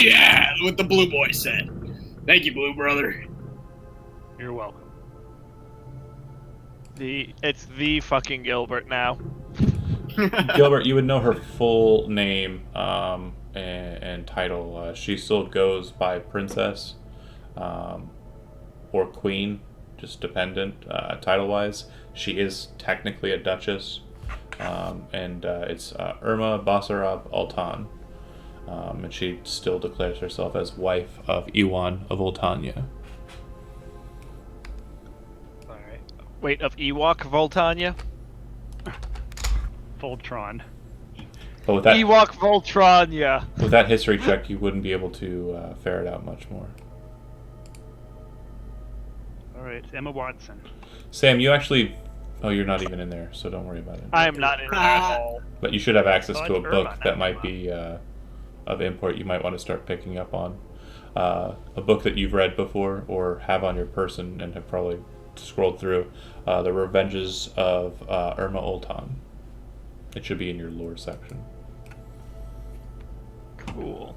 Yeah, what the blue boy said. Thank you, blue brother. You're welcome. It's the fucking Gilbert now. Gilbert, you would know her full name and title. She still goes by princess or queen, just dependent title-wise. She is technically a duchess, and it's Irma Basarab Altan. And she still declares herself as wife of Iwan of Oltania. All right. Wait, of Ewok Voltania? Voltron. But with that, Ewok Voltrania. with that history check, you wouldn't be able to ferret out much more. All right, Emma Watson. Sam, you actually... Oh, you're not even in there, so don't worry about it. I am not in there at all. But you should have access Oh, to a it's book Irma, that not might Emma. be of import you might want to start picking up on. A book that you've read before or have on your person and have probably scrolled through. The Revenges of Irma Oltan. It should be in your lore section. Cool.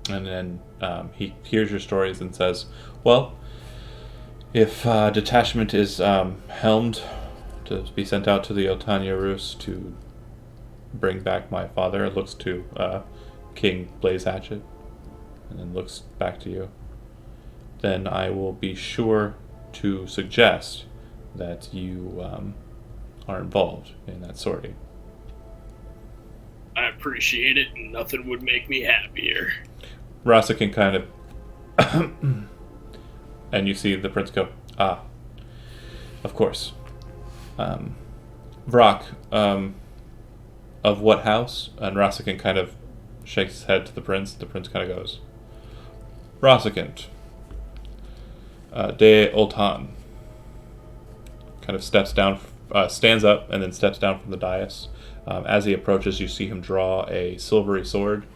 And then he hears your stories and says, well, if detachment is helmed to be sent out to the Otania Rus to bring back my father, it looks to King Blaze Hatchet, and then looks back to you, then I will be sure to suggest that you are involved in that sortie. I appreciate it, and nothing would make me happier. Rasa can kind of... and you see the prince go, of course. Vrak, of what house? And Rasikant kind of shakes his head to the prince. The prince kind of goes, Rasikant, de Oltan. Kind of steps down, stands up, and then steps down from the dais. As he approaches, you see him draw a silvery sword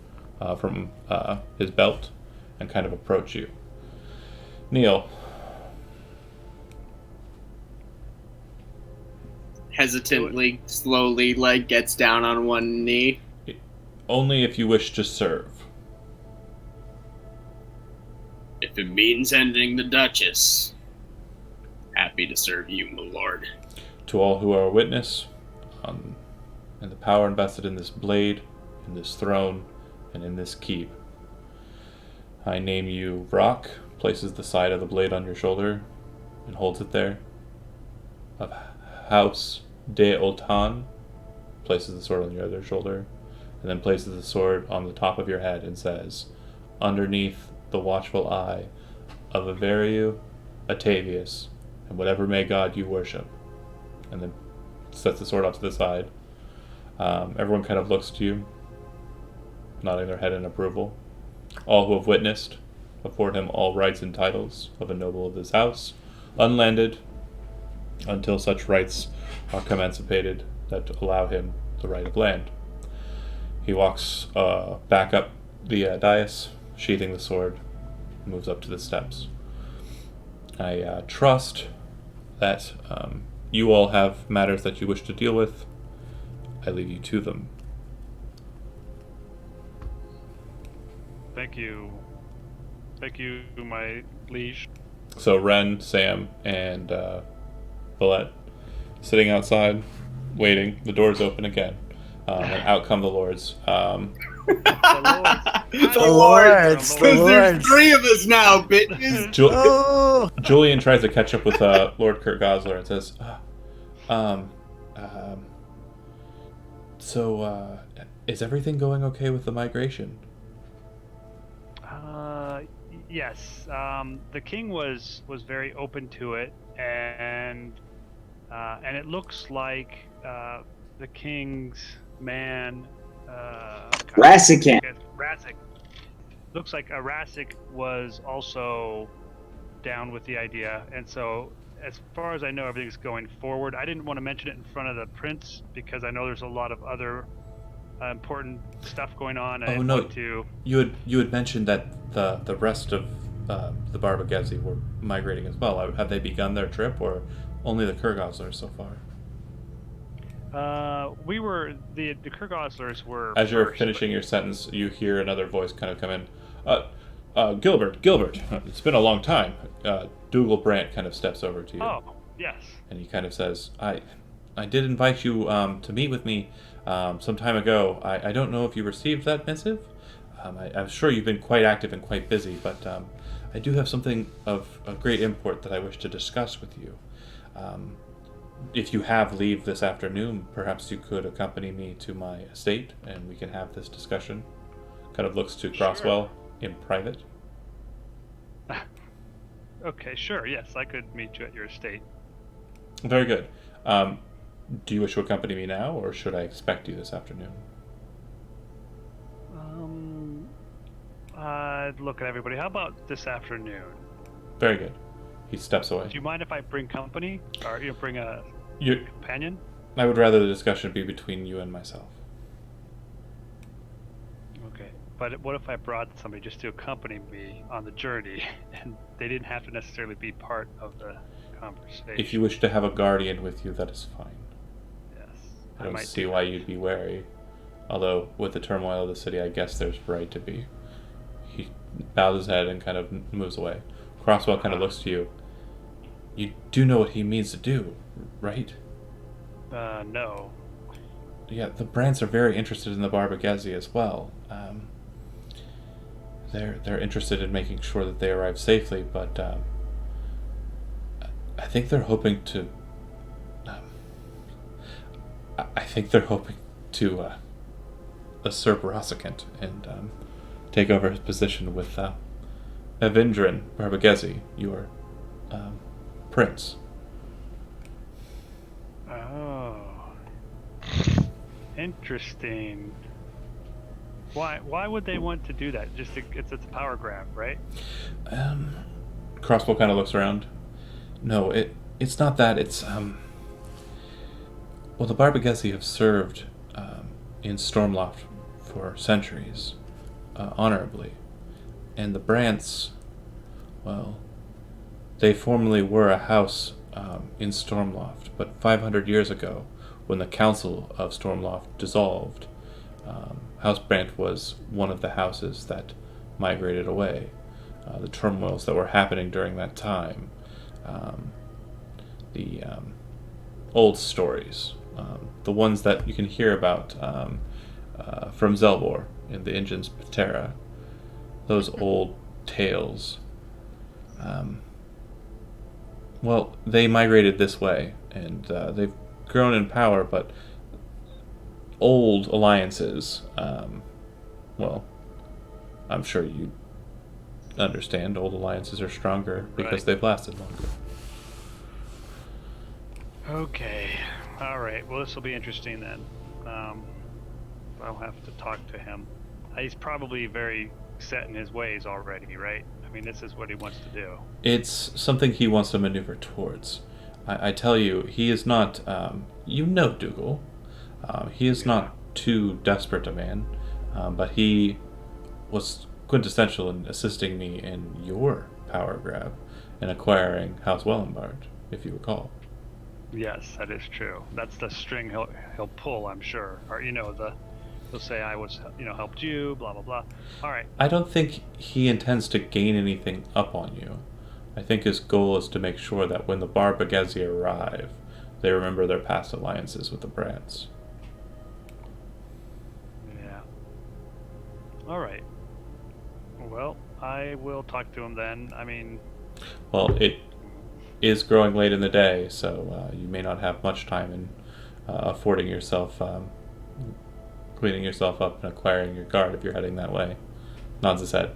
from his belt and kind of approach you. Neil. Hesitantly, slowly, gets down on one knee. Only if you wish to serve. If it means ending the Duchess, happy to serve you, my lord. To all who are a witness, and the power invested in this blade, in this throne, and in this keep, I name you Vrak, places the side of the blade on your shoulder, and holds it there. Of House de Oltan, places the sword on your other shoulder, and then places the sword on the top of your head and says, underneath the watchful eye of Averiu, Atavius, and whatever may God you worship. And then sets the sword off to the side. Everyone kind of looks to you, nodding their head in approval. All who have witnessed afford him all rights and titles of a noble of this house, unlanded, until such rights are emancipated that allow him the right of land. He walks back up the dais, sheathing the sword, moves up to the steps. I trust that you all have matters that you wish to deal with. I leave you to them. Thank you. Thank you, my liege. So Ren, Sam, and Villette sitting outside, waiting. The doors open again, and out come the lords. The lords, the Because there's lords. 3 of us now, bitches. Oh! Julian tries to catch up with Lord Kurt Gosler and says, so, is everything going okay with the migration? Yes. The king was very open to it, and it looks like the king's man, Rassican. Rassic. Looks like Rassic was also down with the idea, and so as far as I know, everything's going forward. I didn't want to mention it in front of the prince because I know there's a lot of other important stuff going on. I want to. You had mentioned that the rest of the Barbagezi were migrating as well. Have they begun their trip, or only the Kurgoslers so far? We were the Kirk Oslers were. As you're first, finishing your sentence, you hear another voice kind of come in. Gilbert, it's been a long time. Dougal Brandt kind of steps over to you. Oh, yes. And he kind of says, I did invite you to meet with me some time ago. I don't know if you received that missive. I'm sure you've been quite active and quite busy, but I do have something of a great import that I wish to discuss with you. If you have leave this afternoon, perhaps you could accompany me to my estate and we can have this discussion. Kind of looks to Crosswell in private. Okay, sure. Yes, I could meet you at your estate. Very good. Do you wish to accompany me now, or should I expect you this afternoon? I'd look at everybody. How about this afternoon? Very good. He steps away. Do you mind if I bring company, or bring a You, companion? I would rather the discussion be between you and myself. Okay, but what if I brought somebody just to accompany me on the journey, and they didn't have to necessarily be part of the conversation? If you wish to have a guardian with you, that is fine. Yes, I don't might see do why that. you'd be wary. Although, with the turmoil of the city, I guess there's right to be. He bows his head and kind of moves away. Crosswell kind of looks to you. You do know what he means to do, right? No. Yeah, the Brants are very interested in the Barbagezi as well. They're interested in making sure that they arrive safely, but I think they're hoping to. I think they're hoping to usurp Rossicant and take over his position with Evindrin Barbagezi, your prince. Oh. Interesting. Why would they want to do that? Just to, it's a power grab, right? Crossbow kind of looks around. No, it's not that. It's well, the Barbagezi have served in Stormloft for centuries, honorably, and the Brants, well, they formerly were a house in Stormloft, but 500 years ago, when the Council of Stormloft dissolved, House Brant was one of the houses that migrated away. The turmoils that were happening during that time, the old stories, the ones that you can hear about from Zelbor in the Ingens Patera, those old tales. Well, they migrated this way, and they've grown in power, but old alliances, well, I'm sure you understand, old alliances are stronger because Right. they've lasted longer. Okay. All right. Well, this will be interesting then. I'll have to talk to him. He's probably very set in his ways already, right? I mean, this is what he wants to do. It's something he wants to maneuver towards. I tell you, he is not, you know Dougal. He is not too desperate a man, but he was quintessential in assisting me in your power grab and acquiring House Wellenbard, if you recall. Yes, that is true. That's the string he'll pull, I'm sure. Or he'll say I was helped you, blah blah blah. All right. I don't think he intends to gain anything up on you. I think his goal is to make sure that when the Barbagezi arrive, they remember their past alliances with the Brants. Yeah. All right. Well, I will talk to him then. I mean, Well, it is growing late in the day, so you may not have much time in affording yourself, cleaning yourself up and acquiring your guard if you're heading that way. Nods his head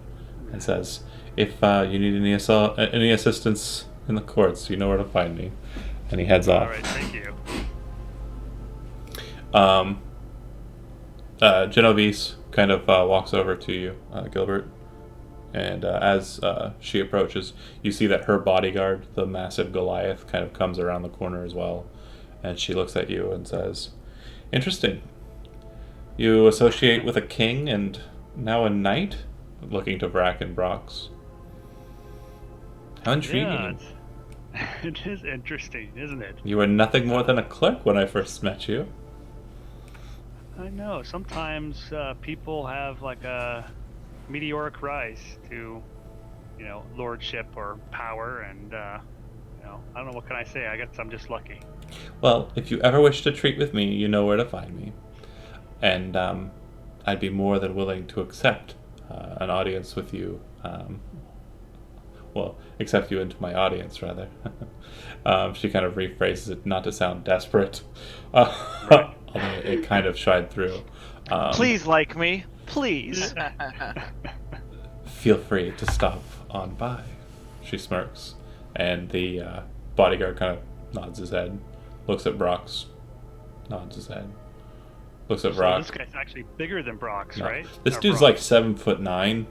and says, if you need any assistance in the courts, you know where to find me. And he heads all off. right. Thank you. Genovese kind of walks over to you, Gilbert, and as she approaches, you see that her bodyguard, the massive Goliath, kind of comes around the corner as well, and she looks at you and says, interesting. You associate with a king and now a knight? Looking to Brack and Brox. How intriguing. Yeah, it is interesting, isn't it? You were nothing more than a clerk when I first met you. I know. Sometimes people have like a meteoric rise to, lordship or power, and I don't know, what can I say. I guess I'm just lucky. Well, if you ever wish to treat with me, you know where to find me. And I'd be more than willing to accept an audience with you. Well, accept you into my audience, rather. She kind of rephrases it not to sound desperate. Right. Although it kind of shied through. Please like me. Please. Feel free to stop on by. She smirks. And the bodyguard kind of nods his head, looks at Brock's, nods his head, looks at So Brock. this guy's actually bigger than Brock's, No. right? This Or dude's Brock, like 7'9".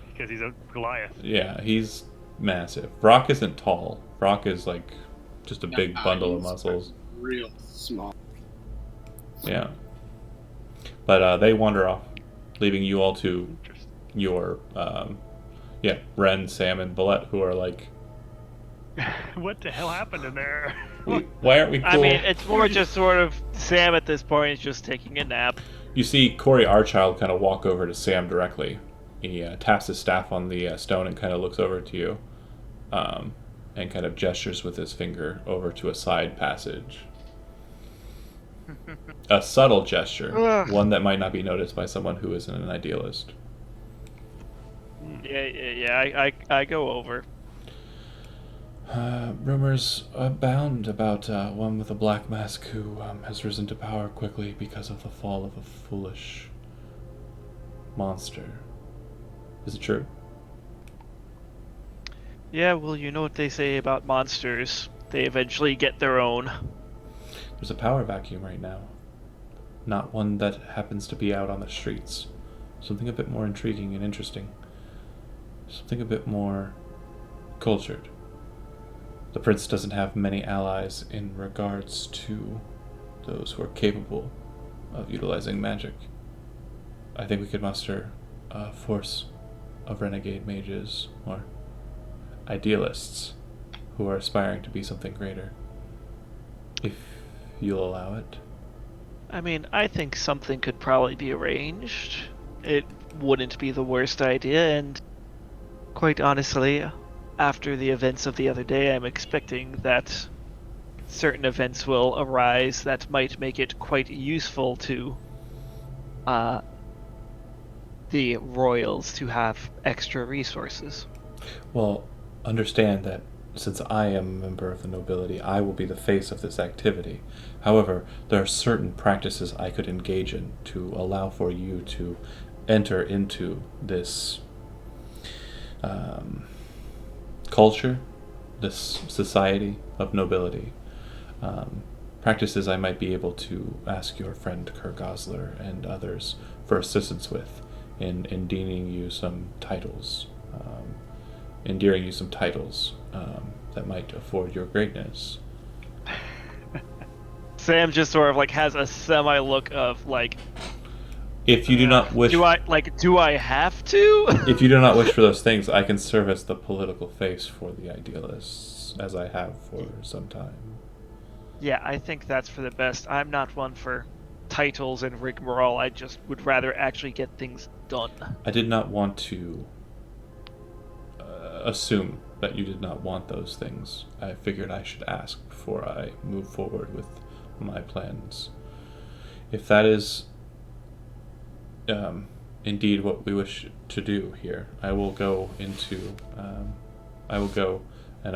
because he's a Goliath. Yeah, he's massive. Brock isn't tall. Brock is like just a big Nah, bundle of he's muscles. Real small. Yeah. But they wander off, leaving you all to Interesting. your, Ren, Sam, and Bullet, who are like, What the hell happened in there? why aren't we cool? I mean, it's more just sort of Sam at this point is just taking a nap. You see Corey Archild kind of walk over to Sam directly. He taps his staff on the stone and kind of looks over to you, and kind of gestures with his finger over to a side passage. A subtle gesture, Ugh. one that might not be noticed by someone who isn't an idealist. Yeah. I go over. Rumors abound about one with a black mask who has risen to power quickly because of the fall of a foolish monster. Is it true? Yeah, well, you know what they say about monsters. They eventually get their own. There's a power vacuum right now. Not one that happens to be out on the streets. Something a bit more intriguing and interesting. Something a bit more cultured. The prince doesn't have many allies in regards to those who are capable of utilizing magic. I think we could muster a force of renegade mages or idealists who are aspiring to be something greater. If you'll allow it. I mean, I think something could probably be arranged. It wouldn't be the worst idea, and quite honestly, after the events of the other day, I'm expecting that certain events will arise that might make it quite useful to the royals to have extra resources. Well, understand that since I am a member of the nobility, I will be the face of this activity. However, there are certain practices I could engage in to allow for you to enter into this culture, this society of nobility. Practices I might be able to ask your friend Kerr Gosler and others for assistance with in deeming you some titles, endearing you some titles that might afford your greatness. Sam just sort of like has a semi look of like, If you do not wish, do I have to? if you do not wish for those things, I can serve as the political face for the idealists, as I have for some time. Yeah, I think that's for the best. I'm not one for titles and rigmarole. I just would rather actually get things done. I did not want to assume that you did not want those things. I figured I should ask before I move forward with my plans. If that is indeed what we wish to do here, I will go and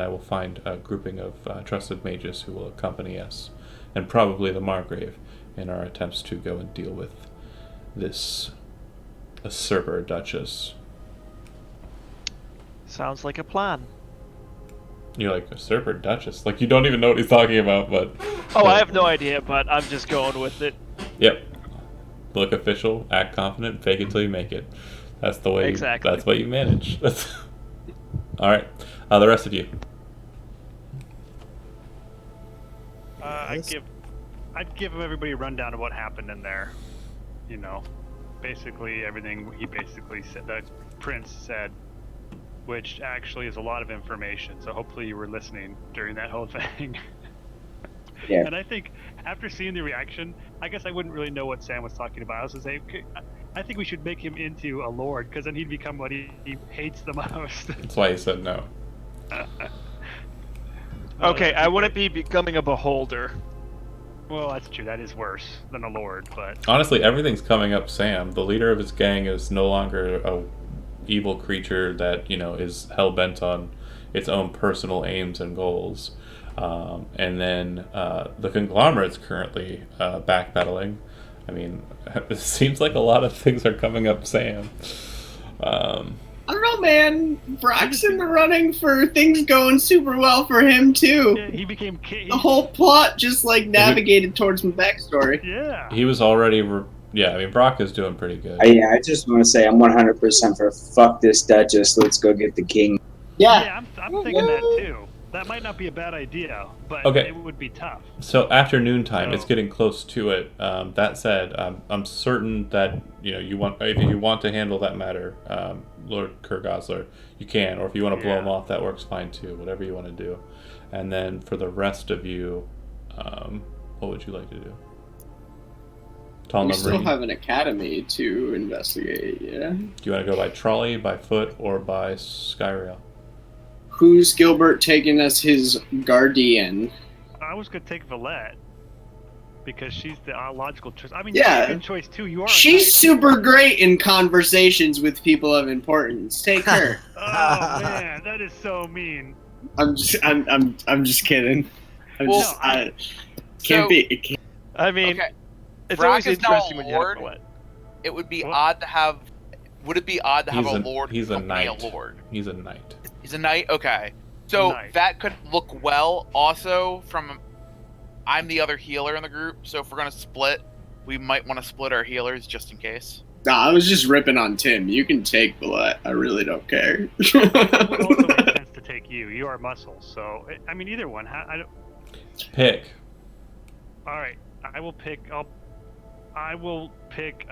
I will find a grouping of trusted mages who will accompany us, and probably the Margrave, in our attempts to go and deal with this usurper Duchess. Sounds like a plan. You're like, usurper Duchess? Like, you don't even know what he's talking about, but... Oh, I have no idea, but I'm just going with it. Yep. Look official, act confident, fake it till you make it. That's the way. Exactly. That's what you manage. That's... All right. The rest of you. I'd give everybody a rundown of what happened in there. You know, basically everything he basically said, the prince said, which actually is a lot of information. So hopefully you were listening during that whole thing. Yeah. And I think after seeing the reaction, I guess I wouldn't really know what Sam was talking about. I was gonna say, I think we should make him into a lord, because then he'd become what he hates the most. That's why he said no. Okay, I wouldn't be becoming a beholder. Well, that's true. That is worse than a lord, but Honestly, everything's coming up Sam. The leader of his gang is no longer a evil creature that, is hell-bent on its own personal aims and goals. And then the conglomerate's currently backpedaling. I mean, it seems like a lot of things are coming up Sam. I don't know, man. Brock's in the running for things going super well for him too. yeah, he became king. The whole plot just like navigated towards my backstory. Yeah. He was already... I mean, Brock is doing pretty good. I just want to say I'm 100% for fuck this Duchess. Let's go get the king. Yeah, I'm thinking that too. That might not be a bad idea, but Okay. it would be tough. So after noontime, it's So- getting close to it. That said, I'm certain that if you want to handle that matter, Lord Kurgosler, you can, or if you want to blow Yeah. him off, that works fine too. Whatever you want to do. And then for the rest of you, what would you like to do? Tall We still number. have an academy to investigate. Yeah. Do you want to go by trolley, by foot, or by Skyrail? Who's Gilbert taking as his guardian? I was gonna take Valette because she's the logical choice. I mean, Yeah. you're a good choice too. You are. She's super great in conversations with people of importance. Take her. Oh man, that is so mean. I'm just kidding. Well, Can't So- be. It can't. I mean, Okay. it's Brock always is now a interesting when you have lord. Valette. It would be What? odd to have. Would it be odd to have He's a a- lord he's a accompany knight. a lord? He's a knight. He's a knight. Okay, so Knight. that could look well. Also, from I'm the other healer in the group, so if we're gonna split, we might want to split our healers just in case. Nah, I was just ripping on Tim. You can take Bullet. I really don't care. It would also make sense to take you. You are muscle, so I mean either one. I don't, Pick. all right, I will pick. I will pick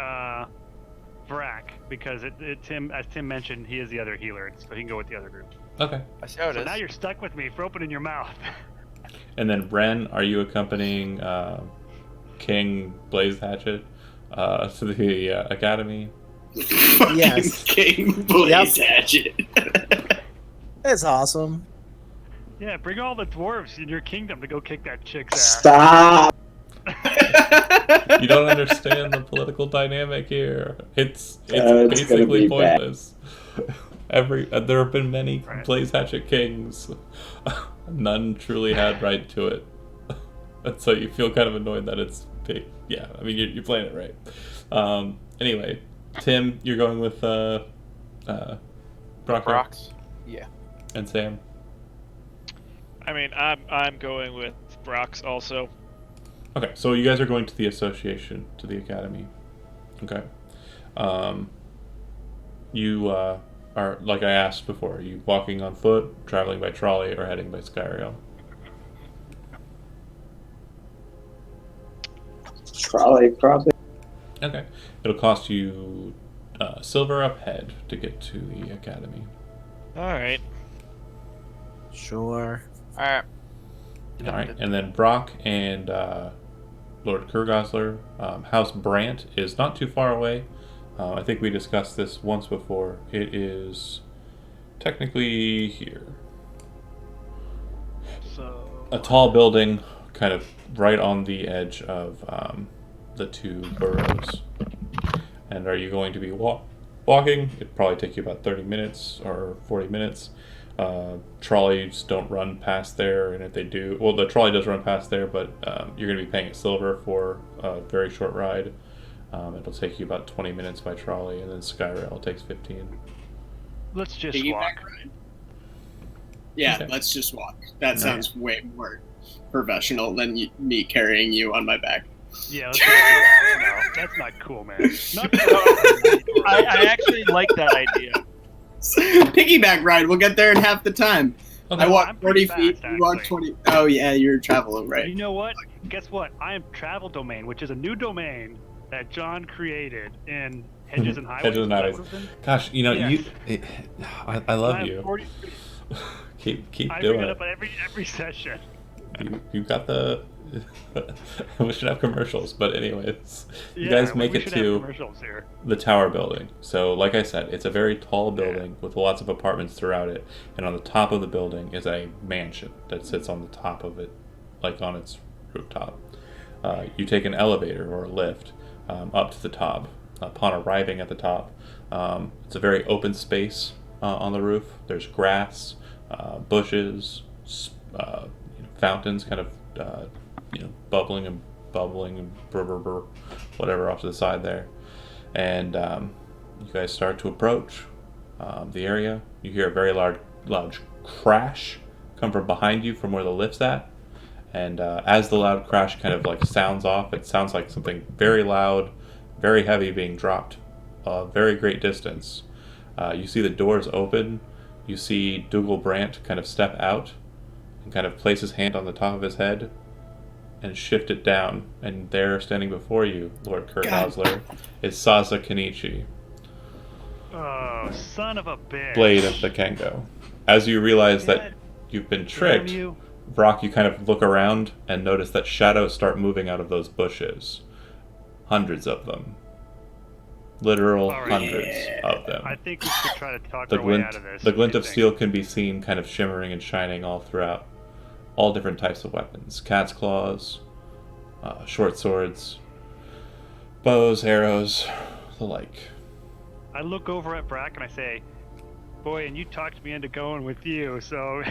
Vrak because Tim, as Tim mentioned, he is the other healer, so he can go with the other group. Okay. I see how it So is. now you're stuck with me for opening your mouth. And then Ren, are you accompanying King Blaze Hatchet to the academy? Fucking Yes. King Blaze Hatchet. It's awesome. Yeah, bring all the dwarves in your kingdom to go kick that chick's ass. Stop. You don't understand the political dynamic here. It's gonna basically be bad. pointless. There have been many Right. Blaze Hatchet kings. None truly had right to it. And so you feel kind of annoyed that it's big. Yeah, I mean you're playing it right. Anyway, Tim, you're going with Brock Brock's. Yeah. and Sam. I mean, I'm going with Brock's also. Okay, so you guys are going to the association, to the academy. Okay. You are, like I asked before, are you walking on foot, traveling by trolley, or heading by Skyrail? Trolley, probably. Okay. It'll cost you silver up head to get to the academy. All right. Sure. All right. All right, and then Brock and Lord Kurgosler, House Brant is not too far away. I think we discussed this once before. It is technically here. So A tall building, kind of right on the edge of the two boroughs. And are you going to be walking? It'd probably take you about 30 minutes or 40 minutes. Trolleys don't run past there, and if they do, well, the trolley does run past there, but you're going to be paying a silver for a very short ride. It'll take you about 20 minutes by trolley, and then Skyrail takes 15. let's just Piggyback walk. ride? Yeah, Okay. let's just walk. That No. sounds way more professional than me carrying you on my back. Yeah, let's not do that. No, that's not cool, man. Not cool. I actually like that idea. Piggyback ride. We'll get there in half the time. Okay. I walk I'm 40 pretty feet. fast, You walk actually. 20. Oh yeah, you're traveling, You right? know what? Guess what? I am Travel Domain, which is a new domain that John created in Hedges and Highways. Hedges and Highways. Is that what it's in? Gosh, Yes. I love I'm you. 40 Keep I doing bring it it. up at every session. You got the. We should have commercials, but anyways, you Yeah, guys make we it should have to commercials here. the tower building. So, like I said, it's a very tall building with lots of apartments throughout it, and on the top of the building is a mansion that sits on the top of it, like on its rooftop. You take an elevator or a lift up to the top. Upon arriving at the top, it's a very open space on the roof. There's grass, bushes, fountains, kind of bubbling and brr, brr, brr, whatever off to the side there. And you guys start to approach the area. You hear a very loud crash come from behind you from where the lift's at. And as the loud crash kind of like sounds off, it sounds like something very loud, very heavy being dropped a very great distance. You see the doors open. You see Dougal Brandt kind of step out and kind of place his hand on the top of his head and shift it down. And there, standing before you, Lord Kurt Osler, is Saza Kenichi, Oh, son of a bitch. Blade of the Kengo. As you realize that God you've been damn tricked, you. Brock, you kind of look around and notice that shadows start moving out of those bushes. Hundreds of them. Literal All right. hundreds of them. I think we should try to talk The our way glint, out of this. the glint What of do you steel think? can be seen kind of shimmering and shining all throughout. All different types of weapons. Cat's claws, short swords, bows, arrows, the like. I look over at Brack and I say, boy, and you talked me into going with you, so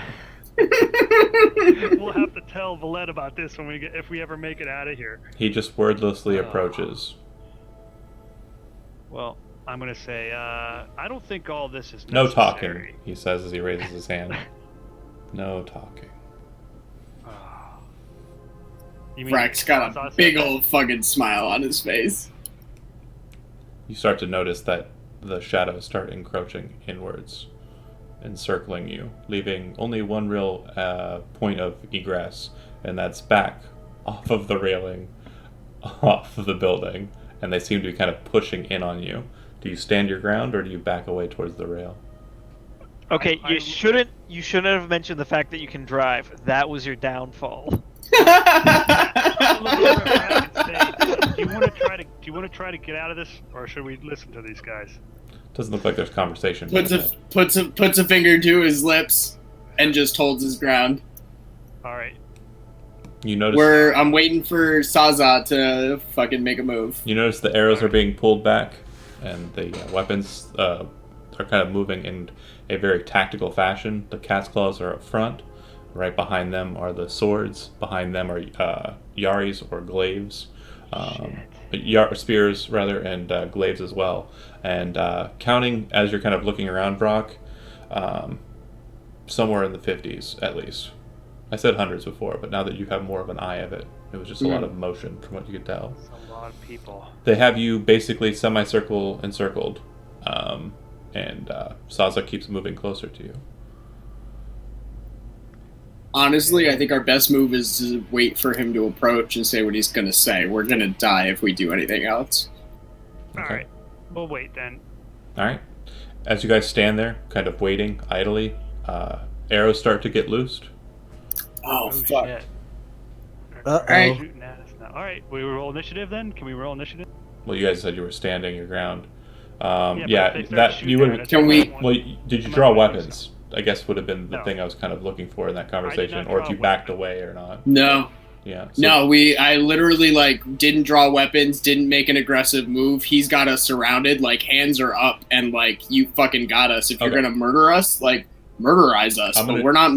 we'll have to tell Valette about this when if we ever make it out of here. He just wordlessly approaches. Well, I'm gonna say, I don't think all this is No necessary. talking, he says as he raises his hand. No talking. You mean Brack's got Zaza a said big that? old fucking smile on his face. You start to notice that the shadows start encroaching inwards, encircling you, leaving only one real point of egress, and that's back off of the railing, off of the building, and they seem to be kind of pushing in on you. Do you stand your ground, or do you back away towards the rail? Okay, I- you shouldn't have mentioned the fact that you can drive. That was your downfall. I look over at Brack and say, do you want to try to get out of this, or should we listen to these guys? Doesn't look like there's conversation. being had. puts a finger to his lips and just holds his ground. All right. You notice I'm waiting for Saza to fucking make a move. You notice the arrows are being pulled back, and the weapons are kind of moving in a very tactical fashion. The cat's claws are up front. Right behind them are the swords. Behind them are yaris or glaives. Spears, rather, and glaives as well. And counting as you're kind of looking around, Brock, somewhere in the 50s at least. I said hundreds before, but now that you have more of an eye of it, it was just a lot of motion from what you could tell. It's a lot of people. They have you basically semicircle encircled, and Saza keeps moving closer to you. Honestly, I think our best move is to wait for him to approach and say what he's gonna say. We're gonna die if we do anything else. All Okay. right. We'll wait then. All right. As you guys stand there, kind of waiting idly, arrows start to get loosed. Oh, fuck. shit. Uh-oh. They're shooting at us now. All right. We roll initiative then. Can we roll initiative? Well, you guys said you were standing your ground. but if they start That shooting you at would. us, Can we- Well, did you I'm draw not gonna do weapons? I guess would have been the No. thing I was kind of looking for in that conversation, not or if draw you backed weapons. away or not. No. Yeah. So No, I literally didn't draw weapons, didn't make an aggressive move. He's got us surrounded, hands are up, and you fucking got us. If you're Okay. gonna murder us, murderize us. I'm But gonna- we're not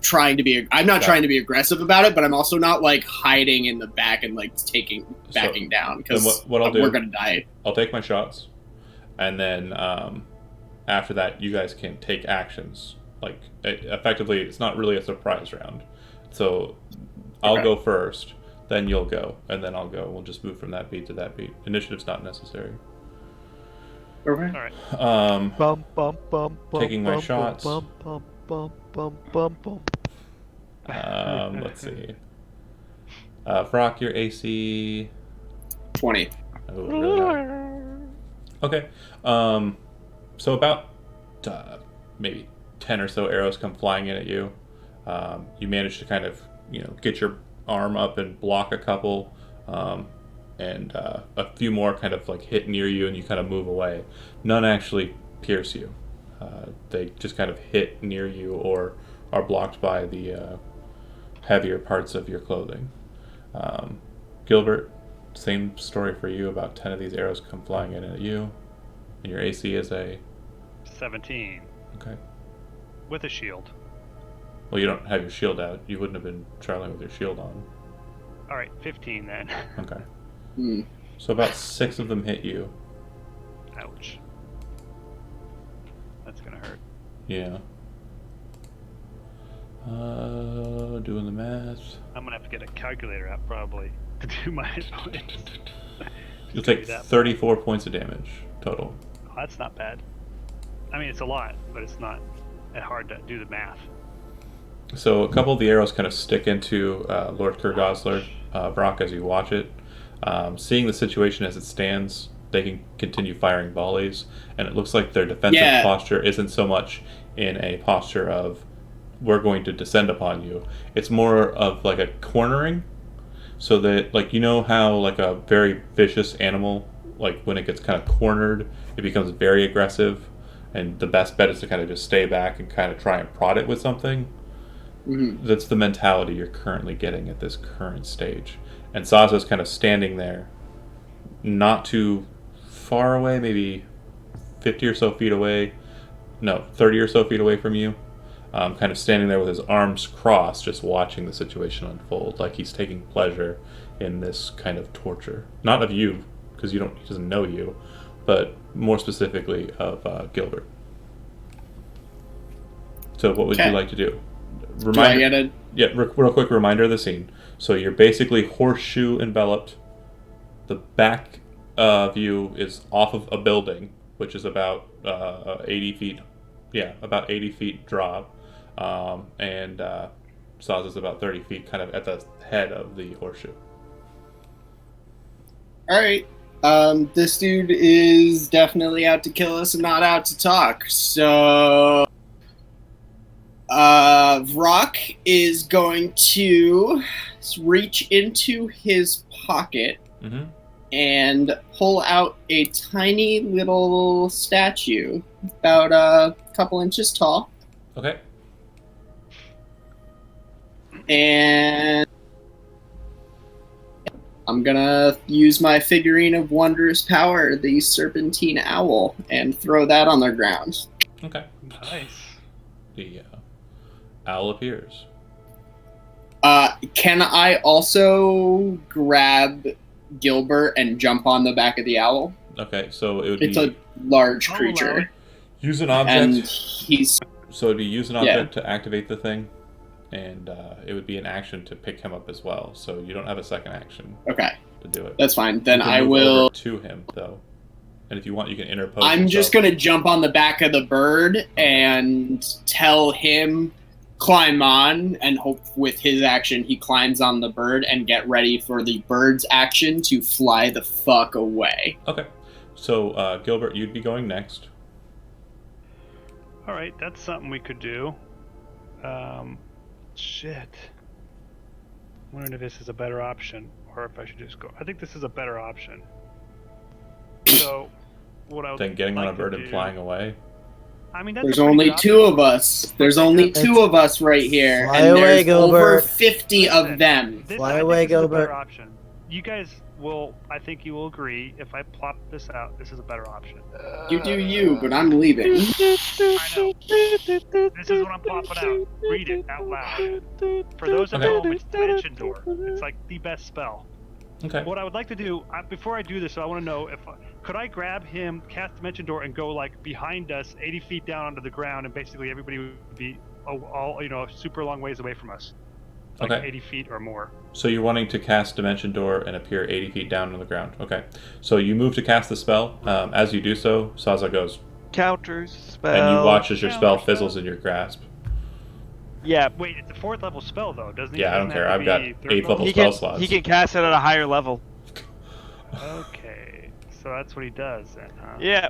trying to be. I'm not Got trying to be aggressive about it, but I'm also not hiding in the back and backing down because Then what I'll do- we're gonna die. I'll take my shots, and then after that, you guys can take actions. Effectively, it's not really a surprise round. So I'll Okay. go first, then you'll go, and then I'll go. We'll just move from that beat to that beat. Initiative's not necessary. Okay. All right. Bum, bum, bum, bum, Taking my bum, shots. Bum, bum, bum, bum, bum, bum. Let's see. Brock, your AC. 20. Oh, really high. Okay. So about maybe 10 or so arrows come flying in at you. You manage to kind of, get your arm up and block a couple, and a few more kind of like hit near you, and you kind of move away. None actually pierce you. They just kind of hit near you or are blocked by the heavier parts of your clothing. Gilbert, same story for you. About 10 of these arrows come flying in at you, and your AC is a 17. Okay. With a shield. Well, you don't have your shield out. You wouldn't have been traveling with your shield on. All right, 15 then. Okay. Hmm. So about 6 of them hit you. Ouch. That's gonna hurt. Yeah. Doing the math. I'm gonna have to get a calculator out probably to do my points. You'll take 34 points of damage total. Oh, that's not bad. I mean, it's a lot, but it's not that hard to do the math. So a couple of the arrows kind of stick into Lord Kurgosler, Brock, as you watch it. Seeing the situation as it stands, they can continue firing volleys, and it looks like their defensive posture isn't so much in a posture of we're going to descend upon you. It's more of like a cornering, so that, like, how like a very vicious animal, like when it gets kind of cornered, it becomes very aggressive, and the best bet is to kind of just stay back and kind of try and prod it with something. Mm-hmm. That's the mentality you're currently getting at this current stage. And Saza's kind of standing there, not too far away, maybe 50 or so feet away. No, 30 or so feet away from you. Kind of standing there with his arms crossed, just watching the situation unfold, like he's taking pleasure in this kind of torture. Not of you, because he doesn't know you, but more specifically of Gilbert. So what would you like to do? Real quick reminder of the scene. So you're basically horseshoe enveloped. The back of you is off of a building, which is about 80 feet. Yeah, about 80 feet drop. And Saza's about 30 feet, kind of at the head of the horseshoe. Alright. This dude is definitely out to kill us and not out to talk. So Vrock is going to reach into his pocket and pull out a tiny little statue, about a couple inches tall. Okay. And I'm gonna use my figurine of wondrous power, the Serpentine Owl, and throw that on the ground. Okay. Nice. The owl appears. Can I also grab Gilbert and jump on the back of the owl? Okay, so it would It's be... a large creature. Use an object. And he's... So it'd be use an object to activate the thing, and it would be an action to pick him up as well. So you don't have a second action to do it. That's fine. Then I move will... over to him, though. And if you want, you can interpose I'm yourself. just going to jump on the back of the bird and tell him climb on, and hope with his action he climbs on the bird and get ready for the bird's action to fly the fuck away. Okay. So, Gilbert, you'd be going next. All right, that's something we could do. Shit. I'm wondering if this is a better option, or if I should just go. I think this is a better option. So, what I would Then getting like on a bird to and do, flying away. I mean, that's There's a pretty only good two option. of us. There's only two of us right here, Fly and away, there's over Gilbert. 50 of them. Fly I think away, this is a better Gilbert. option. You guys will, I think you will agree, if I plop this out, this is a better option. You do you, but I'm leaving. I know. This is what I'm plopping out. Read it out loud. For those at home, it's Dimension Door. It's like the best spell. Okay. What I would like to do, before I do this, I want to know if could I grab him, cast Dimension Door, and go like behind us, 80 feet down onto the ground, and basically everybody would be all super long ways away from us, like 80 feet or more. So you're wanting to cast Dimension Door and appear 80 feet down on the ground. Okay. So you move to cast the spell. As you do so, Saza goes, Counters spell. and you watch as your spell Counter spell. fizzles in your grasp. Yeah. Wait, it's a 4th level spell though, doesn't it? Yeah, I don't care. I've got 8th level He spell can, slots. he can cast it at a higher level. Okay, so that's what he does then, huh? Yeah.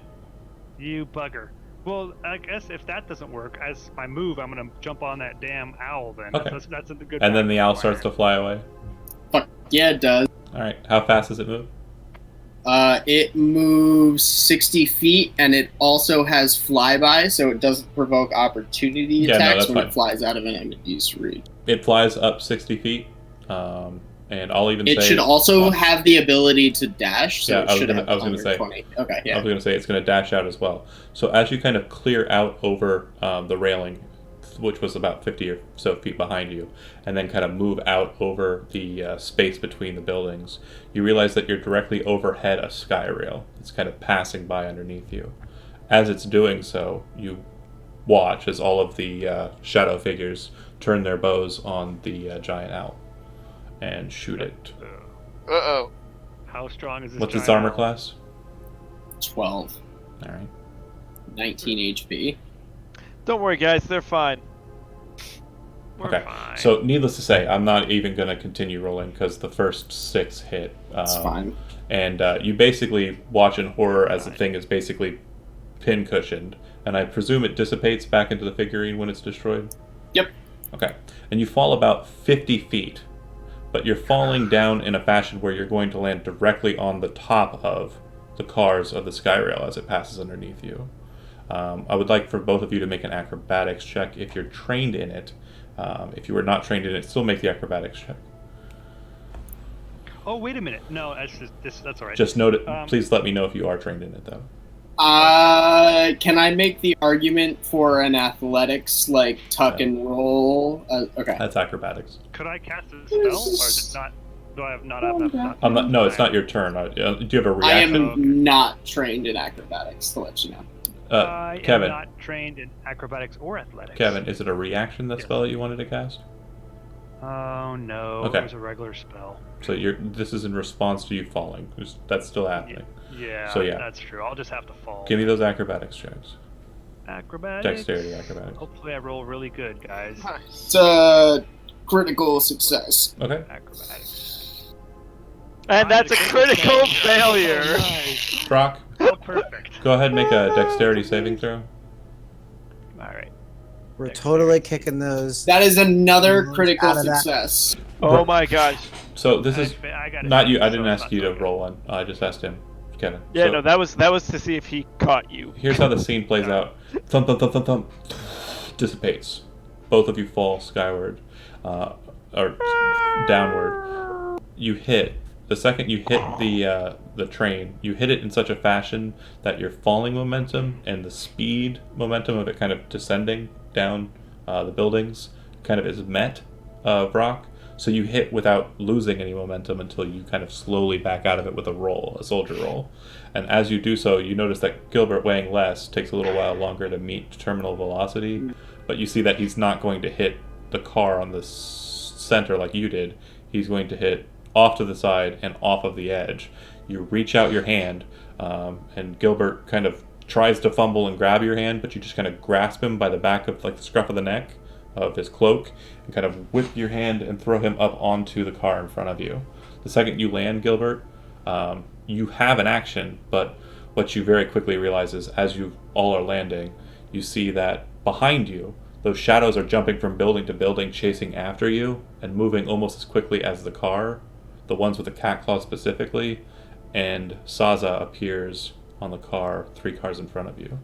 You bugger. Well, I guess if that doesn't work, as my move, I'm gonna jump on that damn owl. Then Okay. that's a good. And then the owl plan. starts to fly away. Fuck yeah, it does. All right. How fast does it move? It moves 60 feet, and it also has flyby, so it doesn't provoke opportunity Yeah, no, attacks that's when fine. it flies out of an enemy's reach. It flies up 60 feet. And I'll even It say... should also have the ability to dash, so Yeah, it I was should gonna- have I was gonna 120. Okay, I yeah. was going to say it's going to dash out as well. So as you kind of clear out over the railing, which was about 50 or so feet behind you, and then kind of move out over the space between the buildings, you realize that you're directly overhead a sky rail. It's kind of passing by underneath you. As it's doing so, you watch as all of the shadow figures turn their bows on the giant owl and shoot it. Uh-oh. How strong is this? What's its giant armor owl? class? 12. All right. 19 HP. Don't worry, guys. They're fine. We're Okay, fine. so needless to say, I'm not even going to continue rolling because the first 6 hit. It's fine. And you basically watch in horror as the thing is basically pin-cushioned. And I presume it dissipates back into the figurine when it's destroyed? Yep. Okay. And you fall about 50 feet. But you're falling down in a fashion where you're going to land directly on the top of the cars of the Skyrail as it passes underneath you. I would like for both of you to make an acrobatics check if you're trained in it. If you were not trained in it, still make the acrobatics check. Oh, wait a minute. No, that's all right. Just note it. Please let me know if you are trained in it, though. Can I make the argument for an athletics, like, tuck and roll? Okay. That's acrobatics. Could I cast a spell, or is it not? Do I have not have enough? No, it's not your turn. Do you have a I reaction? am not trained in acrobatics, to let you know. I Kevin. am not trained in acrobatics or athletics. Kevin, is it a reaction, that spell that you wanted to cast? Oh no, Okay. it was a regular spell. So this is in response to you falling. That's still happening. Yeah, So, yeah. that's true. I'll just have to fall. Give me those acrobatics checks. Acrobatics. Dexterity acrobatics. Hopefully, I roll really good, guys. It's a critical success. Okay. Acrobatics. And that's a critical failure. Nice. Brock, Oh, perfect. go ahead and make a dexterity saving throw. All right. We're totally kicking those. That is another critical Out of that. success. Oh my gosh. So this is I got it. not you. I So didn't it's ask not you so to good. roll one. I just asked him, Kevin. Yeah, So no, that was to see if he caught you. here's how the scene plays out. Thump, thump, thump, thump, thump. Dissipates. Both of you fall skyward, or downward. You hit. The second you hit the train, you hit it in such a fashion that your falling momentum and the speed momentum of it kind of descending down the buildings kind of is met, Brock. So you hit without losing any momentum until you kind of slowly back out of it with a soldier roll. And as you do so, you notice that Gilbert, weighing less, takes a little while longer to meet terminal velocity, but you see that he's not going to hit the car on the center like you did. He's going to hit off to the side and off of the edge. You reach out your hand, and Gilbert kind of tries to fumble and grab your hand, but you just kind of grasp him by the back of, like, the scruff of the neck of his cloak and kind of whip your hand and throw him up onto the car in front of you. The second you land, Gilbert, you have an action, but what you very quickly realize is as you all are landing, you see that behind you, those shadows are jumping from building to building, chasing after you and moving almost as quickly as the car, the ones with the cat claw specifically, and Saza appears on the car 3 cars in front of you.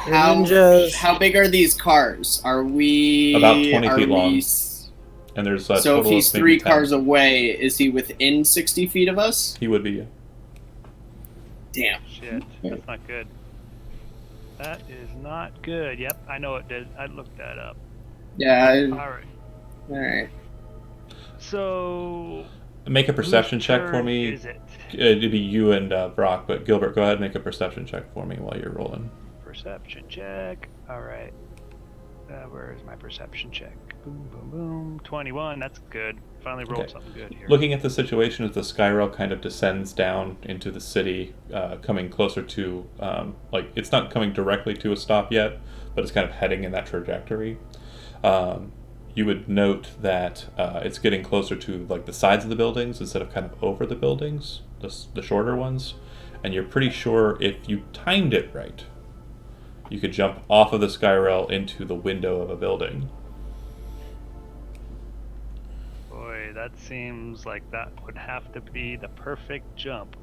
Ninjas. How big are these cars? Are we About 20 are feet we long. s- And there's a So if total he's of maybe 3 10. cars away, is he within 60 feet of us? He would be. Damn. Shit, that's not good. That is not good. Yep, I know it did. I looked that up. Yeah. All right. All right. So. Make a perception whose check for turn me. Is it? It'd be you and Brock, but Gilbert, go ahead and make a perception check for me while you're rolling. Perception check. All right. Where is my perception check? Boom, boom, boom. 21. That's good. Finally rolled Okay. something good here. Looking at the situation as the Skyrail kind of descends down into the city, coming closer to, like, it's not coming directly to a stop yet, but it's kind of heading in that trajectory. You would note that it's getting closer to, like, the sides of the buildings instead of kind of over the buildings, the shorter ones. And you're pretty sure if you timed it right, you could jump off of the sky rail into the window of a building. Boy, that seems like that would have to be the perfect jump.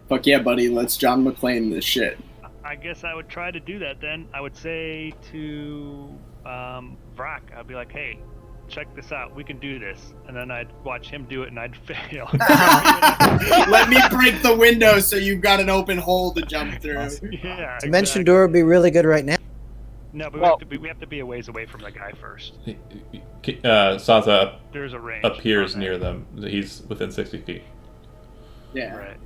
Fuck yeah, buddy. Let's John McClane this shit. I guess I would try to do that then. I would say to Vrak, I'd be like, hey, check this out. We can do this. And then I'd watch him do it and I'd fail. Let me break the window so you've got an open hole to jump through. Yeah. Dimension door would be really good right now. No, but Well- we have to be a ways away from the guy first. Saza There's a range. appears on that. near them. He's within 60 feet. Yeah. Right.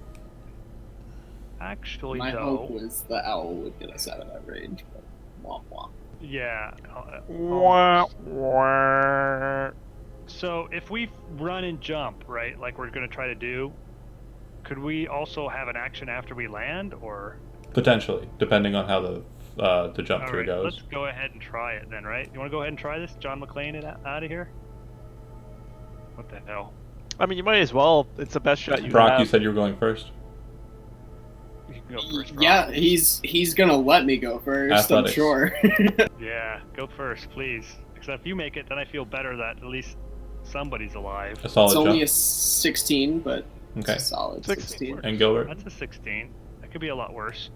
Actually, My hope though, was the owl would get us out of that range. But womp womp. yeah. So if we run and jump, right, like we're gonna try to do, could we also have an action after we land, or? Potentially, depending on how the jump All through right, goes. let's go ahead and try it then, right? You want to go ahead and try this, John McClane, out of here? What the hell? I mean, you might as well. It's the best shot you Brock, have. you said you were going first. You can go first. Yeah, Rob. he's gonna let me go first. Athletics. I'm sure. Yeah, go first, please. Because if you make it, then I feel better that at least somebody's alive. A solid It's only jump. a 16, but Okay. it's a solid 16. 16. And Gilbert. That's a 16. That could be a lot worse.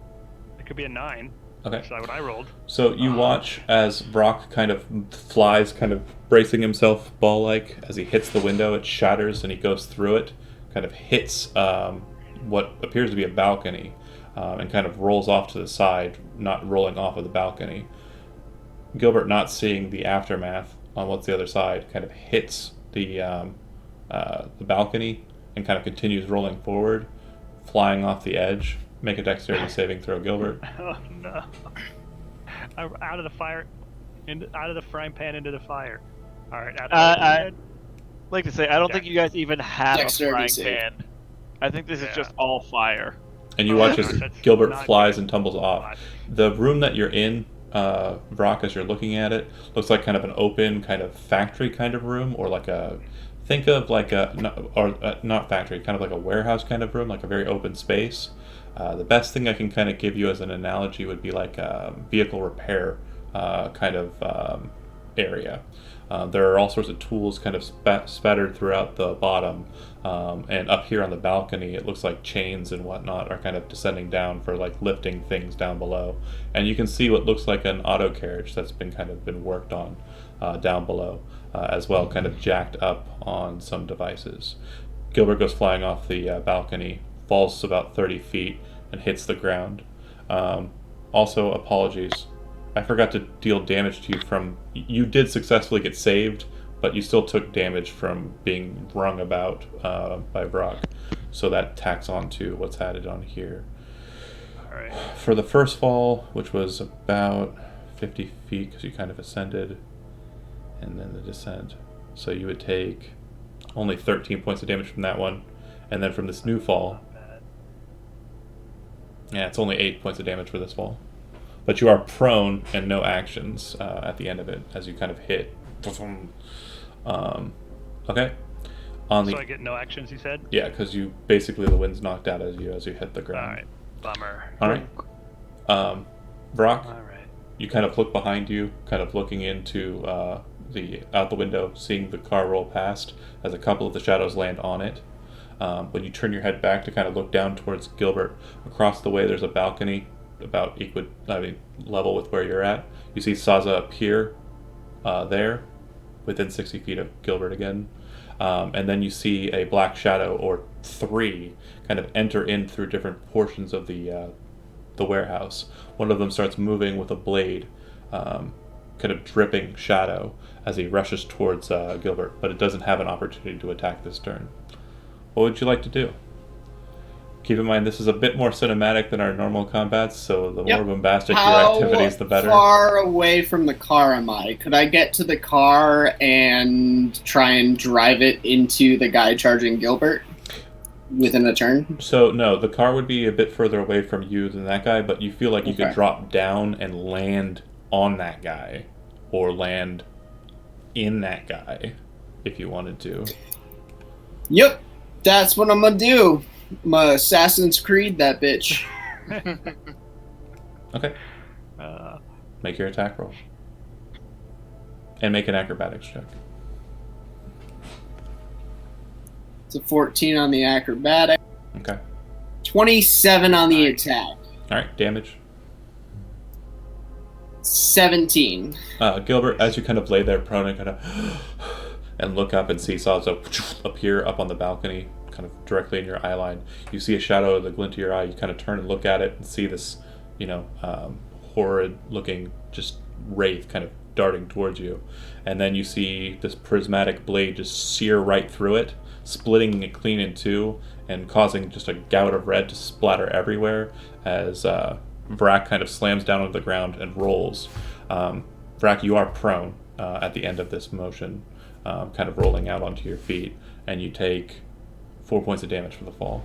It could be a 9. Okay. That's what I rolled. So you watch as Brock kind of flies, kind of bracing himself ball-like. As he hits the window, it shatters and he goes through it, kind of hits what appears to be a balcony, and kind of rolls off to the side, not rolling off of the balcony. Gilbert, not seeing the aftermath on what's the other side, kind of hits the balcony and kind of continues rolling forward, flying off the edge. Make a dexterity saving throw, Gilbert. Oh no! I'm out of the fire, out of the frying pan into the fire. All right. I'd like to say, I don't think you guys even have a Dexterity frying save. pan. I think this is Yeah. just all fire. And you Oh, watch gosh, as that's Gilbert not flies good. and tumbles off. The room that you're in, Brock, as you're looking at it, looks like kind of an open, kind of factory kind of room, or like a, think of like a, not factory, kind of like a warehouse kind of room, like a very open space. The best thing I can kind of give you as an analogy would be like a vehicle repair kind of area. There are all sorts of tools kind of spattered throughout the bottom, and up here on the balcony it looks like chains and whatnot are kind of descending down for like lifting things down below, and you can see what looks like an auto carriage that's been worked on down below as well, kind of jacked up on some devices. Gilbert goes flying off the balcony, falls about 30 feet and hits the ground. Also, apologies, I forgot to deal damage to you from... You did successfully get saved, but you still took damage from being rung about by Brock. So that tacks on to what's added on here. All right. For the first fall, which was about 50 feet, because you kind of ascended, and then the descent. So you would take only 13 points of damage from that one. And then from this new fall, Not bad. yeah, it's only 8 points of damage for this fall. But you are prone and no actions at the end of it as you kind of hit. Okay. On the So I get no actions, you said? yeah, because you basically the wind's knocked out as you hit the All ground. right. Bummer. All right. Brock, All right. you kind of look behind you, kind of looking into out the window, seeing the car roll past as a couple of the shadows land on it. When you turn your head back to kind of look down towards Gilbert, across the way there's a balcony about level with where you're at. You see Saza appear there, within 60 feet of Gilbert again. And then you see a black shadow or three kind of enter in through different portions of the warehouse. One of them starts moving with a blade, kind of dripping shadow as he rushes towards Gilbert, but it doesn't have an opportunity to attack this turn. What would you like to do? Keep in mind, this is a bit more cinematic than our normal combats, so the more bombastic your activities, the better. How far away from the car am I? Could I get to the car and try and drive it into the guy charging Gilbert within a turn? So, no, the car would be a bit further away from you than that guy, but you feel like you could Okay. drop down and land on that guy, or land in that guy, if you wanted to. Yep, that's what I'm gonna do. I'm gonna Assassin's Creed that bitch. Okay. Make your attack roll. And make an acrobatics check. It's a 14 on the acrobatic. Okay. 27 on the attack. All right, damage. 17. Gilbert, as you kind of lay there prone and kind of and look up and see Sazo appear up on the balcony, kind of directly in your eye line, you see a shadow of the glint of your eye. You kind of turn and look at it and see this, horrid-looking just wraith kind of darting towards you, and then you see this prismatic blade just sear right through it, splitting it clean in two and causing just a gout of red to splatter everywhere as Vrak kind of slams down on the ground and rolls. Vrak, you are prone at the end of this motion, kind of rolling out onto your feet, and you take 4 points of damage from the fall.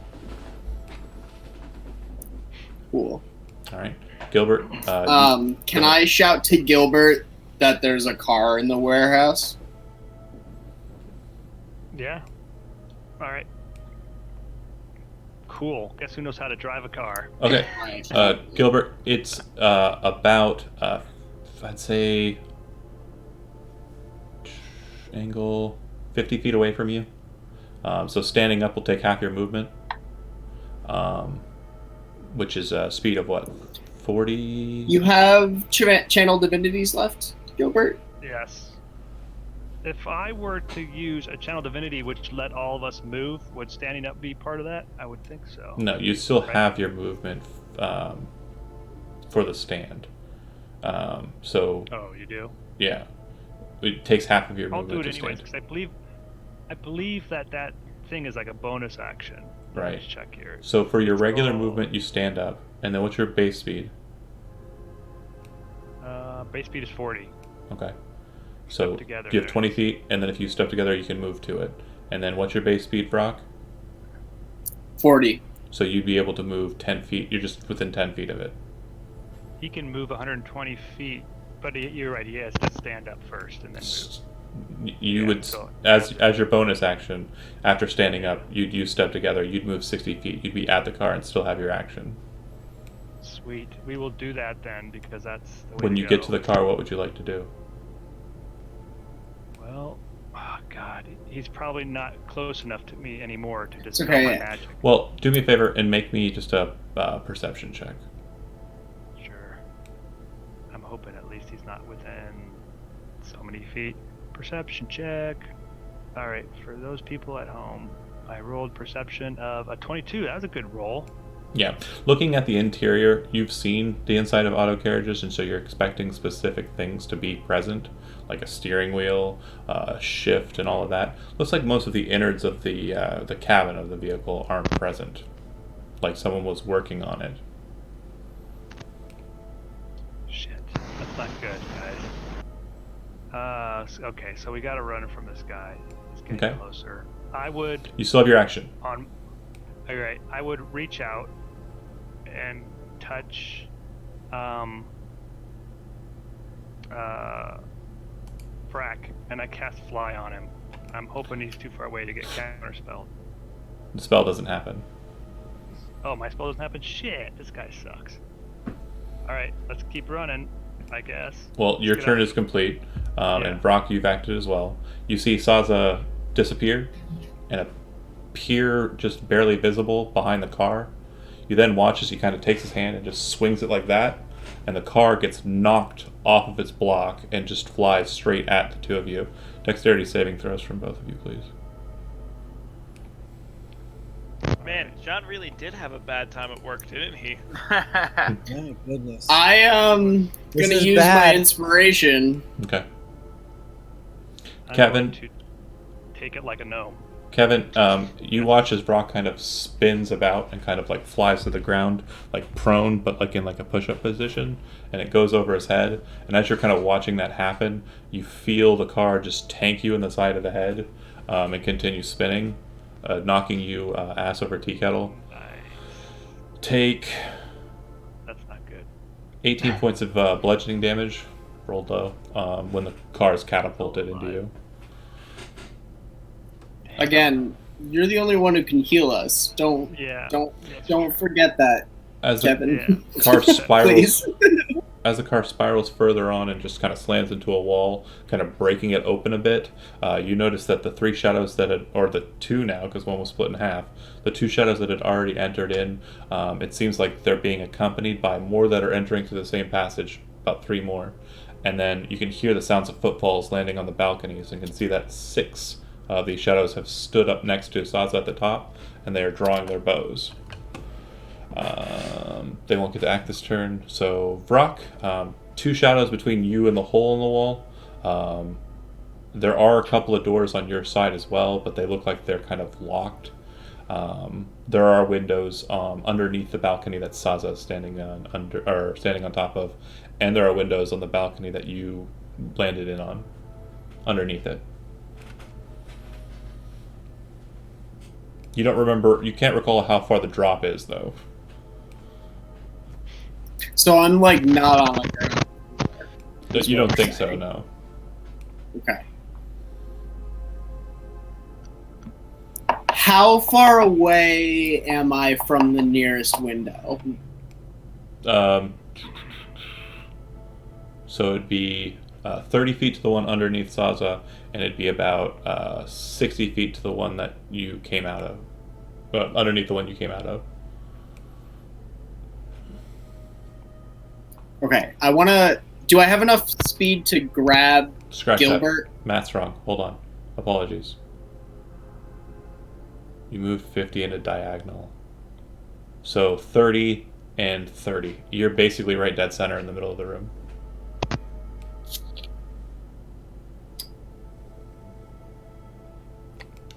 Cool. All right, Gilbert. Can I shout to Gilbert that there's a car in the warehouse? Yeah. All right. Cool. Guess who knows how to drive a car? Okay, Gilbert. It's about I'd say angle 50 feet away from you. So standing up will take half your movement, which is a speed of what, 40? You have channel divinities left, Gilbert? Yes. If I were to use a channel divinity which let all of us move, would standing up be part of that? I would think so. No, you still have your movement for the stand. So. Oh, you do? Yeah. It takes half of your I'll movement do it to anyways, stand. because I believe that thing is like a bonus action. Let me Right. just check here. So for your regular movement, you stand up, and then what's your base speed? Base speed is 40. Okay. So together, you have 20 feet, and then if you step together, you can move to it. And then what's your base speed, Brock? 40. So you'd be able to move 10 feet. You're just within 10 feet of it. He can move 120 feet, but you're right. He has to stand up first and then move. You Yeah, would, so- as your bonus action, after standing up, you'd use step together. You'd move 60 feet. You'd be at the car and still have your action. Sweet. We will do that then, because that's the way When to you go. get to the car, what would you like to do? Well, oh god, he's probably not close enough to me anymore to dispel okay, my yeah. magic. Well, do me a favor and make me just a perception check. Sure. I'm hoping at least he's not within so many feet. Perception check. All right, for those people at home, I rolled perception of a 22. That was a good roll. Yeah. Looking at the interior, you've seen the inside of auto carriages, and so you're expecting specific things to be present, like a steering wheel, a shift, and all of that. Looks like most of the innards of the cabin of the vehicle aren't present, like someone was working on it. Shit, that's not good, guys. Okay, so we got to run from this guy. He's getting Okay. closer. I would You still have your action. on. All right, I would reach out and touch Frack, and I cast Fly on him. I'm hoping he's too far away to get counterspelled. The spell doesn't happen. Oh, my spell doesn't happen? Shit, this guy sucks. Alright, let's keep running, I guess. Well, your get turn out. is complete, Yeah. and Brock, you've acted as well. You see Saza disappear and appear just barely visible behind the car. You then watch as he kind of takes his hand and just swings it like that, and the car gets knocked off of its block and just flies straight at the two of you. Dexterity saving throws from both of you, please. Man, John really did have a bad time at work, didn't he? My goodness. I am This gonna is use bad. my inspiration. Okay. I'm Kevin? going to take it like a gnome. Kevin, you watch as Brock kind of spins about and kind of like flies to the ground, like prone, but like in like a push-up position, and it goes over his head. And as you're kind of watching that happen, you feel the car just tank you in the side of the head and continue spinning, knocking you ass over tea kettle. Nice. Take That's not good. 18 points of bludgeoning damage, rolled low, when the car is catapulted into you. Again, you're the only one who can heal us. Don't Yeah. don't that's don't true. forget that. As Kevin. the car spirals, Please. as the car spirals further on and just kind of slams into a wall, kind of breaking it open a bit, you notice that the three shadows that had, or the two now, because one was split in half, the two shadows that had already entered in, it seems like they're being accompanied by more that are entering through the same passage, about three more. And then you can hear the sounds of footfalls landing on the balconies, and can see that 6 of these shadows have stood up next to Saza at the top, and they are drawing their bows. They won't get to act this turn. So, Vrock, 2 shadows between you and the hole in the wall. There are a couple of doors on your side as well, but they look like they're kind of locked. There are windows underneath the balcony that Saza is standing on top of, and there are windows on the balcony that you landed in on, underneath it. You can't recall how far the drop is, though. So I'm like not on the ground. You don't think so, no. Okay. How far away am I from the nearest window? So it'd be 30 feet to the one underneath Saza, and it'd be about 60 feet to the one that you came out of. Underneath the one you came out of. Okay, do I have enough speed to grab Scratch Gilbert? that. Math's wrong. Hold on. Apologies. You moved 50 in a diagonal. So 30 and 30. You're basically right dead center in the middle of the room.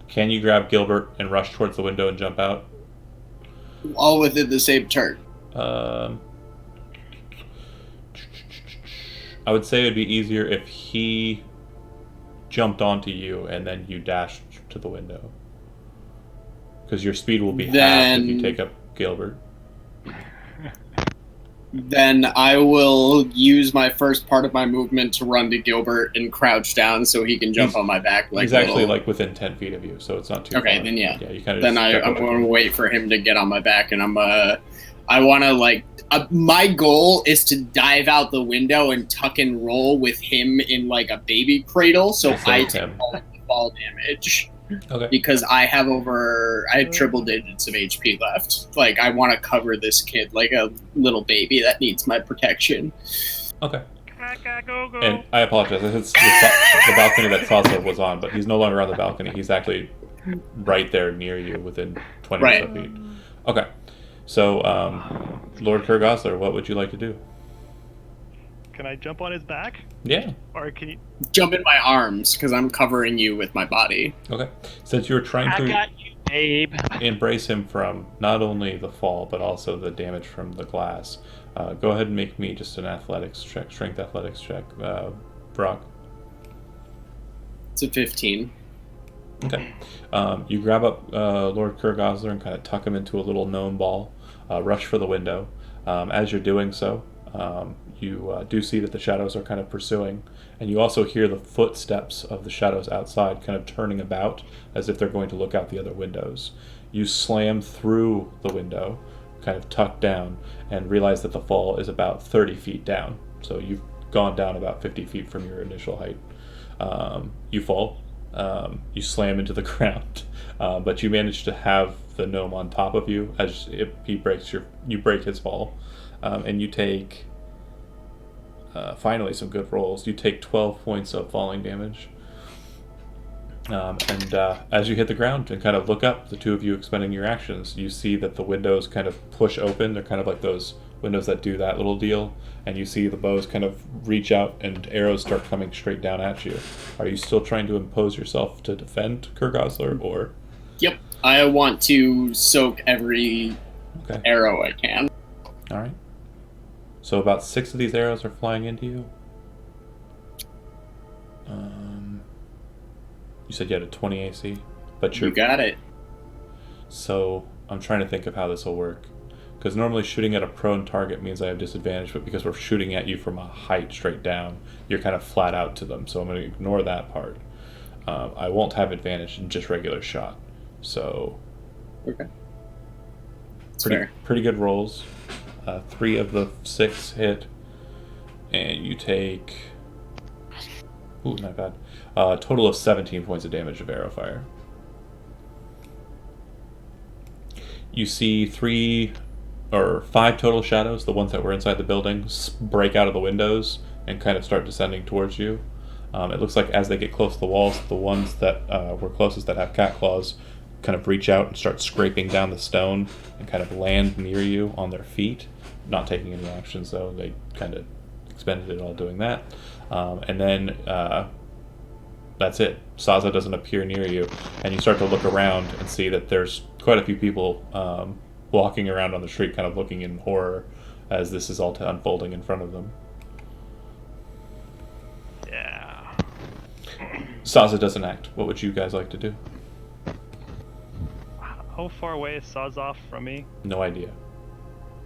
Can you grab Gilbert and rush towards the window and jump out? All within the same turn. I would say it'd be easier if he jumped onto you and then you dashed to the window. Because your speed will be half if you take up Gilbert. Then I will use my first part of my movement to run to Gilbert and crouch down so he can jump on my back. He's actually like within 10 feet of you, so it's not too far. Okay, then yeah. Yeah, you kind of. Then I'm going to wait for him to get on my back, and I want to my goal is to dive out the window and tuck and roll with him in like a baby cradle, so I take all of the fall damage. Okay. Because I have triple digits of HP left. Like, I want to cover this kid like a little baby that needs my protection. Okay. Go. And I apologize. It's the balcony that Saza was on, but he's no longer on the balcony. He's actually right there near you, within 20 or so feet. Okay. So, Lord Kurgosler, what would you like to do? Can I jump on his back? Yeah. Or can you jump in my arms because I'm covering you with my body? Okay. Since you're trying I to got you, babe. embrace him from not only the fall but also the damage from the glass, go ahead and make me just an athletics check, strength athletics check, Brock. It's a 15. Okay. You grab up Lord Kurgosler and kind of tuck him into a little gnome ball. Rush for the window. As you're doing so, you do see that the shadows are kind of pursuing, and you also hear the footsteps of the shadows outside kind of turning about as if they're going to look out the other windows. You slam through the window, kind of tuck down, and realize that the fall is about 30 feet down. So you've gone down about 50 feet from your initial height. You fall. You slam into the ground, but you manage to have the gnome on top of you as if you break his fall, and you take finally some good rolls. You take 12 points of falling damage, and as you hit the ground and kind of look up, the two of you expending your actions, you see that the windows kind of push open. They're kind of like those windows that do that little deal, and you see the bows kind of reach out and arrows start coming straight down at you. Are you still trying to impose yourself to defend Kurgosler, or? Yep. I want to soak every arrow I can. All right. So about 6 of these arrows are flying into you. You said you had a 20 AC, but You got it. So I'm trying to think of how this will work. Because normally shooting at a prone target means I have disadvantage, but because we're shooting at you from a height straight down, you're kind of flat out to them. So I'm going to ignore that part. I won't have advantage in just regular shot. So Okay. pretty good rolls. 3 of the 6 hit, and you take... Ooh, not bad. A total of 17 points of damage of arrow fire. You see 3 or 5 total shadows, the ones that were inside the building, break out of the windows and kind of start descending towards you. It looks like as they get close to the walls, the ones that were closest that have cat claws kind of reach out and start scraping down the stone and kind of land near you on their feet, not taking any actions though. They kind of expended it all doing that. And then that's it. Saza doesn't appear near you, and you start to look around and see that there's quite a few people walking around on the street, kind of looking in horror as this is all unfolding in front of them. Yeah. Saza doesn't act. What would you guys like to do? How far away is Sawzoff from me? No idea.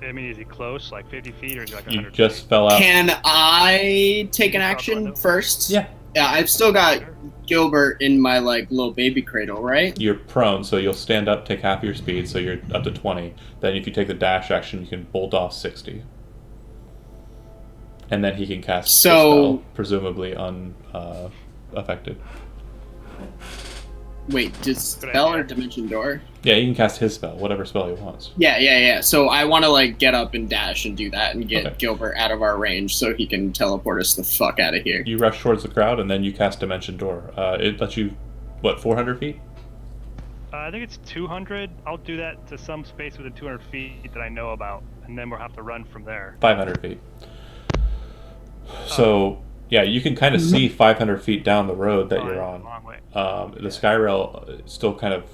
I mean, is he close, like 50 feet, or is he like You 100 just feet? fell out. Can I take an Out the action window? first? Yeah. Yeah, I've still got Gilbert in my little baby cradle, right? You're prone, so you'll stand up, take half your speed, so you're up to 20. Then if you take the dash action, you can bolt off 60. And then he can cast the spell, presumably unaffected. Wait, just spell or dimension door? Yeah, he can cast his spell, whatever spell he wants. Yeah. So I want to get up and dash and do that and get Okay. Gilbert out of our range so he can teleport us the fuck out of here. You rush towards the crowd, and then you cast Dimension Door. It lets you, 400 feet? I think it's 200. I'll do that to some space within 200 feet that I know about, and then we'll have to run from there. 500 feet. So, yeah, you can kind of see 500 feet down the road that you're on. Long way. The Skyrail is still kind of,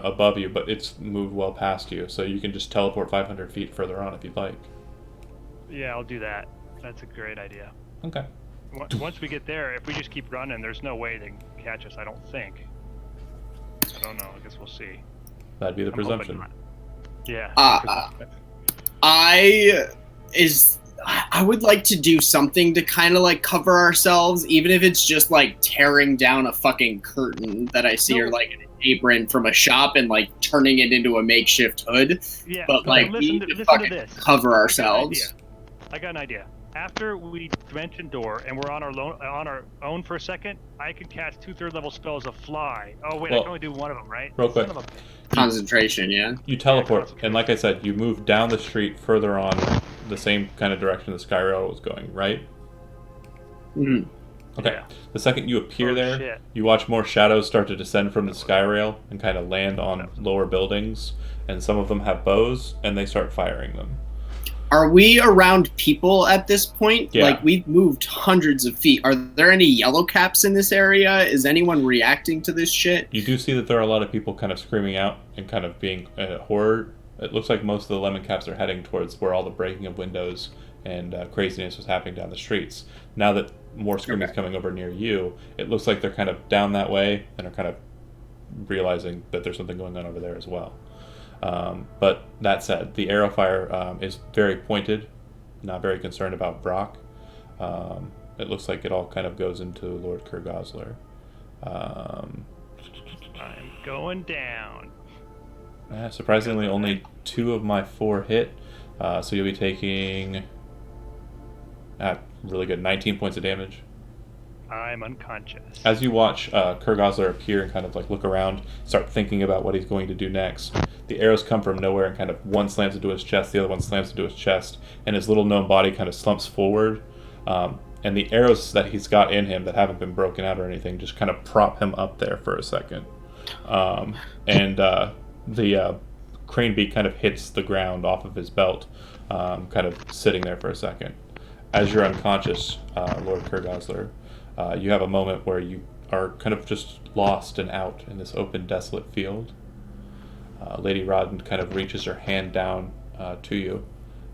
above you, but it's moved well past you, so you can just teleport 500 feet further on if you'd like. Yeah, I'll do that. That's a great idea. Okay. Once we get there, if we just keep running, there's no way they can catch us, I don't think. I don't know. I guess we'll see. That'd be the I'm hoping presumption. not. Yeah. I would like to do something to kind of cover ourselves, even if it's just tearing down a fucking curtain that I see, or an apron from a shop and turning it into a makeshift hood. Yeah, But listen we need to to fucking this. cover ourselves. I got an idea. After we dimension door and we're on our own for a second, I can cast 2/3 level spells of fly. Oh wait, I Well, can only do one of them, right? real quick. Son of a- Concentration, yeah. You teleport, and like I said, you move down the street further on the same kind of direction the Skyrail was going, right? Mhm. Okay. Yeah. The second you appear Oh, there, shit. you watch more shadows start to descend from the Skyrail and kind of land on lower buildings, and some of them have bows, and they start firing them. Are we around people at this point? Yeah. We've moved hundreds of feet. Are there any yellow caps in this area? Is anyone reacting to this shit? You do see that there are a lot of people kind of screaming out and kind of being horror. It looks like most of the lemon caps are heading towards where all the breaking of windows and craziness was happening down the streets. Now that more screaming is coming over near you, it looks like they're kind of down that way and are kind of realizing that there's something going on over there as well. But that said, the arrow fire is very pointed, not very concerned about Brock. It looks like it all kind of goes into Lord Kurgosler. I'm going down. Surprisingly, only 2 of my 4 hit, so you'll be taking really good 19 points of damage. I'm unconscious. As you watch Kurgosler appear and kind of look around, start thinking about what he's going to do next, the arrows come from nowhere and kind of one slams into his chest, the other one slams into his chest, and his little gnome body kind of slumps forward. And the arrows that he's got in him that haven't been broken out or anything just kind of prop him up there for a second. The crane beak kind of hits the ground off of his belt, kind of sitting there for a second. As you're unconscious, Lord Kurgosler, you have a moment where you are kind of just lost and out in this open, desolate field. Lady Rodden kind of reaches her hand down to you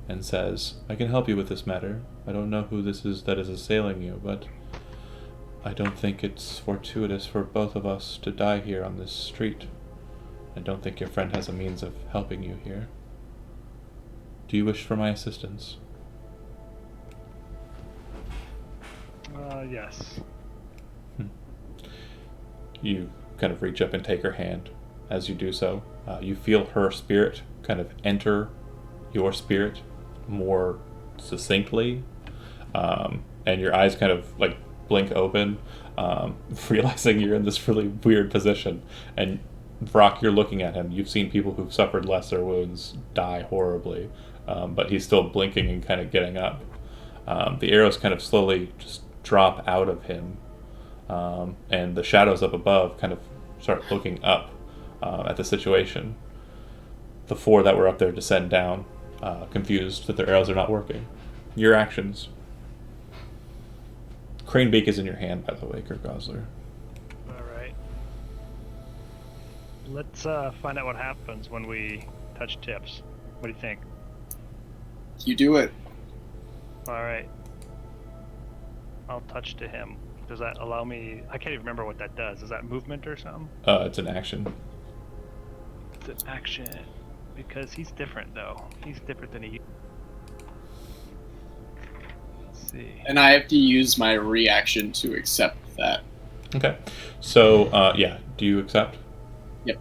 and says, "I can help you with this matter. I don't know who this is that is assailing you, but I don't think it's fortuitous for both of us to die here on this street. I don't think your friend has a means of helping you here. Do you wish for my assistance?" Yes. You kind of reach up and take her hand. As you do so, you feel her spirit kind of enter your spirit more succinctly, and your eyes kind of like blink open, realizing you're in this really weird position. And Brock, you're looking at him. You've seen people who've suffered lesser wounds die horribly, but he's still blinking and kind of getting up. The arrows kind of slowly just drop out of him, and the shadows up above kind of start looking up at the situation. The 4 that were up there descend down, confused that their arrows are not working. Your actions. Cranebeak is in your hand, by the way, Kirk Gosler. Alright. Let's find out what happens when we touch tips. What do you think? You do it. Alright. I'll touch to him. Does that allow me... I can't even remember what that does. Is that movement or something? It's an action. It's an action. Because he's different, though. He's different than he... Let's see. And I have to use my reaction to accept that. Okay. So, yeah. Do you accept? Yep.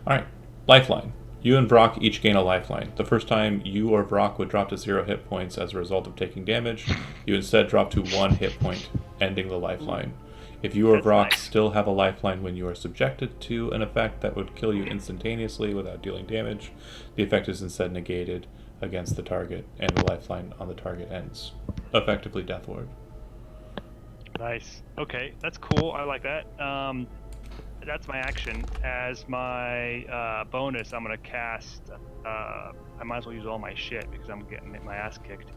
Alright. Lifeline. You and Brock each gain a lifeline. The first time you or Brock would drop to 0 hit points as a result of taking damage, you instead drop to 1 hit point, ending the lifeline. If you or That's Brock nice. still have a lifeline when you are subjected to an effect that would kill you instantaneously without dealing damage, the effect is instead negated against the target, and the lifeline on the target ends. Effectively Death Ward. Nice. Okay, that's cool. I like that. That's my action. As my bonus, I'm gonna cast. I might as well use all my shit because I'm getting my ass kicked.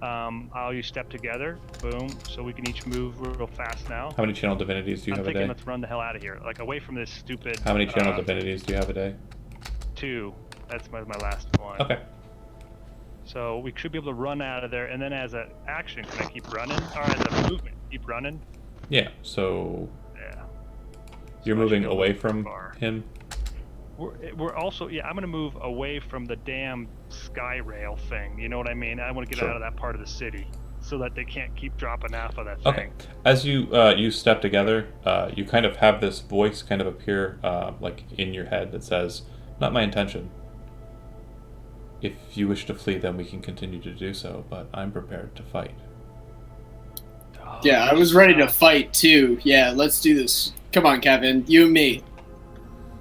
I'll use Step Together. Boom. So we can each move real fast now. How many channel divinities do you I'm have a thinking day? let's run the hell out of here, like away from this stupid. How many channel divinities do you have a day? 2. That's my last one. Okay. So we should be able to run out of there, and then as an action, can I keep running? Or as a movement, keep running? Yeah, so Yeah. you're So I should moving go a away little from far. him? We're also, yeah, I'm going to move away from the damn sky rail thing. You know what I mean? I want to get Sure. out of that part of the city so that they can't keep dropping off of that thing. Okay. As you step together, you kind of have this voice kind of appear like in your head that says, "Not my intention. If you wish to flee, then we can continue to do so, but I'm prepared to fight." Oh, Yeah, I was ready to fight too. Yeah, let's do this. Come on, Kevin. You and me.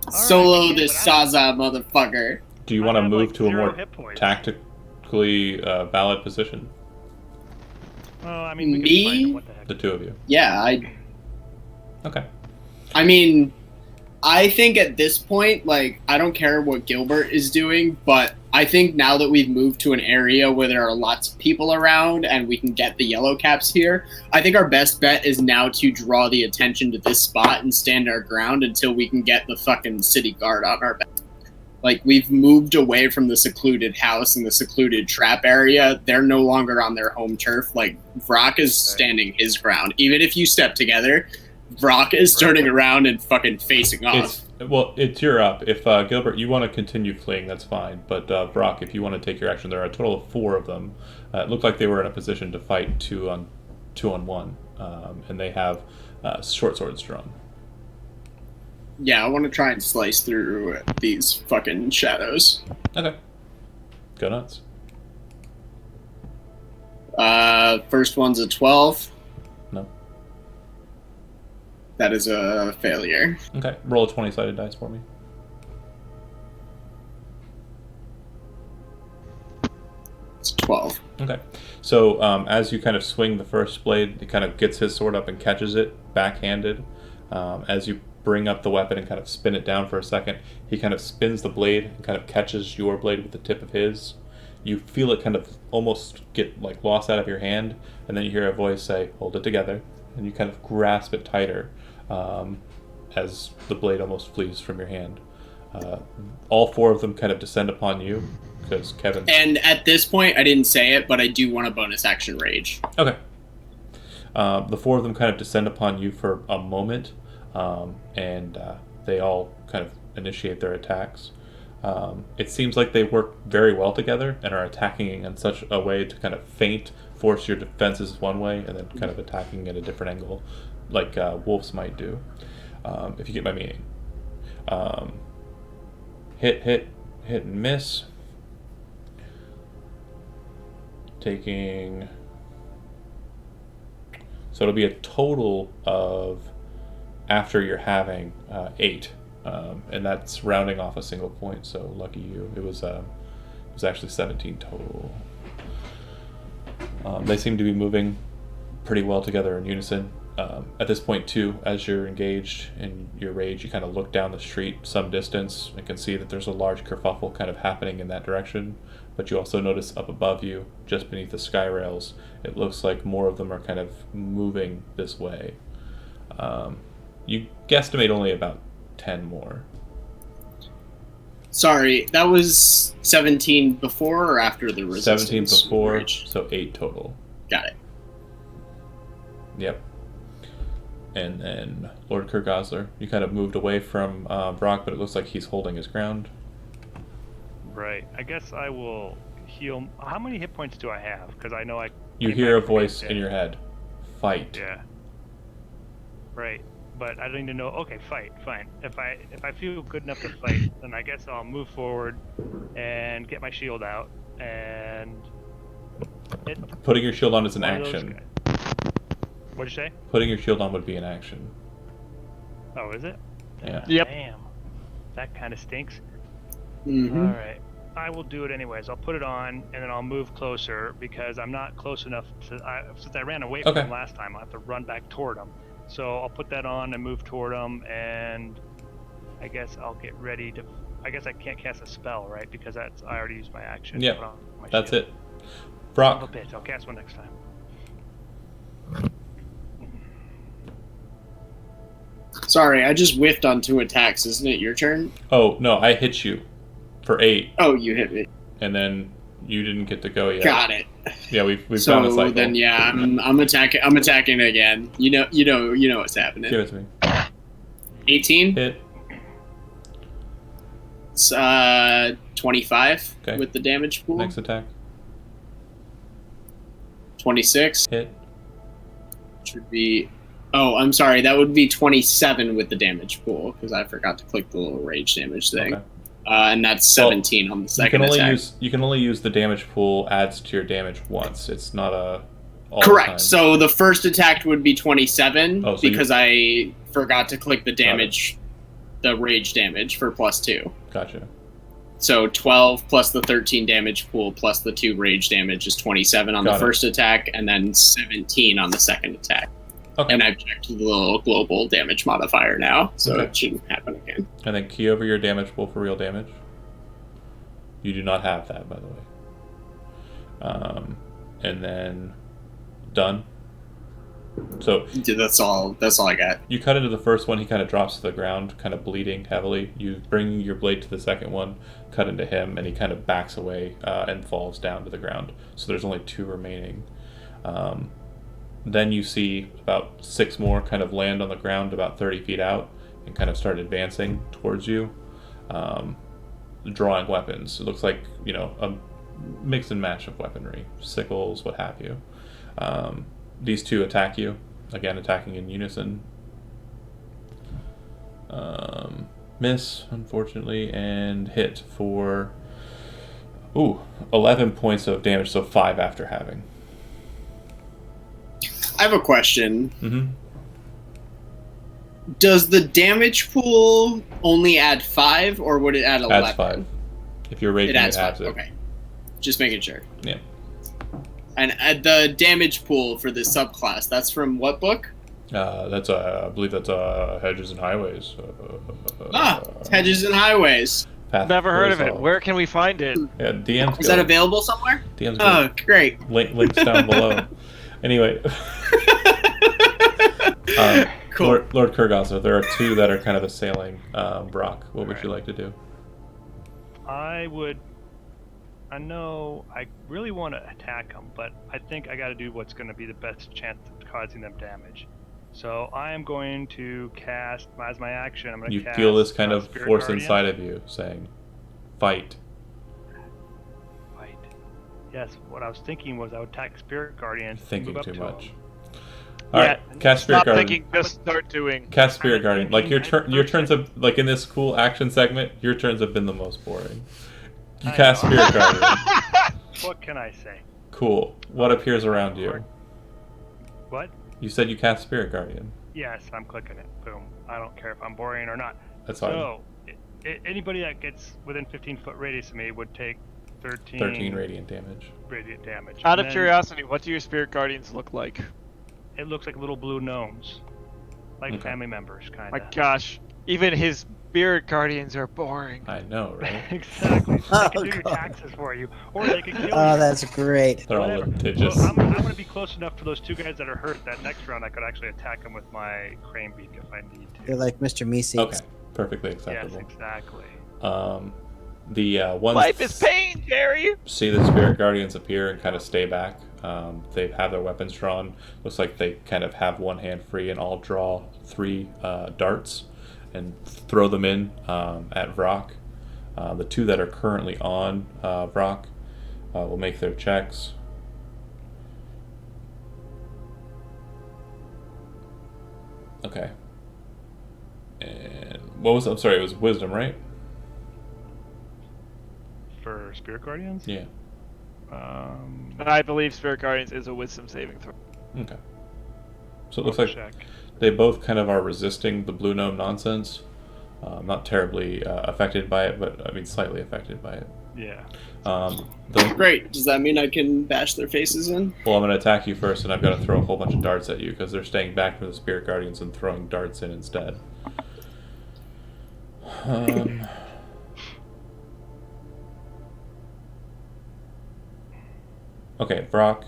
All Solo right, this but I- Saza motherfucker. Do you I want to have, move like, to a 0 more hit points. tactically valid position? Well, I mean, we Me? can fight it. What the heck? The 2 of you. Yeah, Okay. I mean, I think at this point, like, I don't care what Gilbert is doing, but I think now that we've moved to an area where there are lots of people around and we can get the yellow caps here, I think our best bet is now to draw the attention to this spot and stand our ground until we can get the fucking city guard on our back. Like, we've moved away from the secluded house and the secluded trap area. They're no longer on their home turf. Like, Vrock is standing his ground. Even if you step together, Vrock is turning around and fucking facing off. It's your up. If Gilbert, you want to continue fleeing, that's fine. But Brock, if you want to take your action, there are a total of 4 of them. It looked like they were in a position to fight 2 on 1, and they have short swords drawn. Yeah, I want to try and slice through these fucking shadows. Okay. Go nuts. First one's a 12. No. That is a failure. Okay. Roll a 20-sided dice for me. It's 12. Okay. So as you kind of swing the first blade, he kind of gets his sword up and catches it backhanded. As you bring up the weapon and kind of spin it down for a second, he kind of spins the blade and kind of catches your blade with the tip of his. You feel it kind of almost get like lost out of your hand, and then you hear a voice say, "Hold it together," and you kind of grasp it tighter as the blade almost flees from your hand. All 4 of them kind of descend upon you because Kevin. And at this point, I didn't say it, but I do want a bonus action rage. Okay. The 4 of them kind of descend upon you for a moment, and they all kind of initiate their attacks. It seems like they work very well together and are attacking in such a way to kind of feint, force your defenses one way, and then kind of attacking at a different angle, like wolves might do, if you get my meaning. Hit, and miss. taking... So it'll be a total of, after you're having, 8. And that's rounding off a single point, so lucky you. It was actually 17 total. They seem to be moving pretty well together in unison. At this point, too, as you're engaged in your rage, you kind of look down the street some distance and can see that there's a large kerfuffle kind of happening in that direction. But you also notice up above you, just beneath the sky rails, it looks like more of them are kind of moving this way. You guesstimate only about 10 more. Sorry, that was 17 before or after the resistance? 17 before, rage? so 8 total. Got it. Yep. And then Lord Kurgosler, you kind of moved away from Brock, but it looks like he's holding his ground. Right. I guess I will heal. How many hit points do I have? Because I know I. You came hear a back from voice being in dead. your head. Fight. Yeah. Right. But I don't need to know. Okay, fight. Fine. If I feel good enough to fight, then I guess I'll move forward and get my shield out and hit Putting your shield on is an one of those action. guys. What'd you say? Putting your shield on would be an action. Oh, is it? Yeah. Yep. Damn. That kind of stinks. Mm-hmm. All right. I will do it anyways. I'll put it on, and then I'll move closer because I'm not close enough to. Since I ran away from Okay. him last time, I'll have to run back toward him. So I'll put that on and move toward him, and I guess I'll get ready to. I guess I can't cast a spell, right? Because I already used my action. Yeah, Put on my That's shield. it. Son of a Brock, bitch. I'll cast one next time. Sorry, I just whiffed on 2 attacks. Isn't it your turn? oh no, I hit you for 8, Oh, you hit me. and then you didn't get to go yet. Got it. Yeah, we've found a So cycle. then, yeah, I'm attacking. I'm attacking again. You know what's happening. Give it to me. 18. Hit. It's 25 Okay. with the damage pool. Next attack. 26 Hit. should be. Oh, I'm sorry. That would be 27 with the damage pool because I forgot to click the little rage damage thing. Okay. And that's 17 on the You second can only attack. use the damage pool adds to your damage once. It's not a all Correct. the time. So the first attack would be 27 Oh, so because I forgot to click the damage, the rage damage for +2. Gotcha. So 12 plus the 13 damage pool plus the 2 rage damage is 27 on Got the it. first attack, and then 17 on the second attack. Okay. And I've checked the little global damage modifier now, so Okay. it shouldn't happen again. And then key over your damage pool for real damage. You do not have that, by the way. And then done. So Dude, that's all I got. you cut into the first one, he kind of drops to the ground, kind of bleeding heavily. You bring your blade to the second one, cut into him, and he kind of backs away and falls down to the ground. So there's only 2 remaining. Then you see about 6 more kind of land on the ground about 30 feet out and kind of start advancing towards you, drawing weapons. It looks like, a mix and match of weaponry, sickles, what have you. These 2 attack you, again attacking in unison. Miss, unfortunately, and hit for 11 points of damage, so 5 after having. I have a question. Mm-hmm. Does the damage pool only add 5, or would it add 11? Adds 5. If you're raging, It adds it 5. adds it. Okay. Just making sure. Yeah. And the damage pool for this subclass, that's from what book? I believe that's Hedges and Highways. It's Hedges and Highways. Path Never heard of it. Protocol. Where can we find it? Yeah, DM's Is good. that available somewhere? DM's Oh, good. great. Links down below. Anyway. Cool. Lord Kurgosler, there are 2 that are kind of assailing Brock. What would you like to do? I know I really want to attack them, but I think I got to do what's going to be the best chance of causing them damage. So I am going to cast, as my action, I'm going to You cast... feel this kind of Spirit force Guardian. inside of you saying, fight. Fight. Yes, what I was thinking was I would attack Spirit Guardian. Thinking move up too to much. him. Alright, cast Spirit Stop Guardian. thinking, just start doing. Cast Spirit Guardian. Like your thinking turns have, like in this cool action segment, your turns have been the most boring. You I cast know. Spirit Guardian. What can I say? Cool. What appears around you? What? You said you cast Spirit Guardian. Yes, I'm clicking it. Boom. I don't care if I'm boring or not. That's fine. So, anybody that gets within 15-foot radius of me would take 13 radiant damage. Radiant damage. Out And of then curiosity, what do your spirit guardians look like? It looks like little blue gnomes, like Okay. family members, kind My of. gosh, even his spirit guardians are boring. I know, right? Exactly. They Oh, can do your God. taxes for you, or they can kill you. Oh, that's great. They're all Whatever. litigious. Well, I'm going to be close enough for those two guys that are hurt that next round I could actually attack them with my crane beak if I need to. You're like Mr. Meeseeks. Okay, perfectly Yes, acceptable. exactly. The ones Life is pain, Jerry! see the Spirit Guardians appear and kind of stay back. They have their weapons drawn. Looks like they kind of have one hand free and all draw 3 darts and throw them in at Vrock. The 2 that are currently on Vrock will make their checks. Okay. And what was? I'm sorry. It was Wisdom, right? For Spirit Guardians? Yeah. I believe spirit guardians is a wisdom saving throw. Okay. So it looks like Check. they both kind of are resisting the blue gnome nonsense. Not terribly affected by it, but I mean slightly affected by it. Yeah. Great. Does that mean I can bash their faces in? Well, I'm going to attack you first, and I've got to throw a whole bunch of darts at you because they're staying back from the Spirit Guardians and throwing darts in instead. Okay, Brock.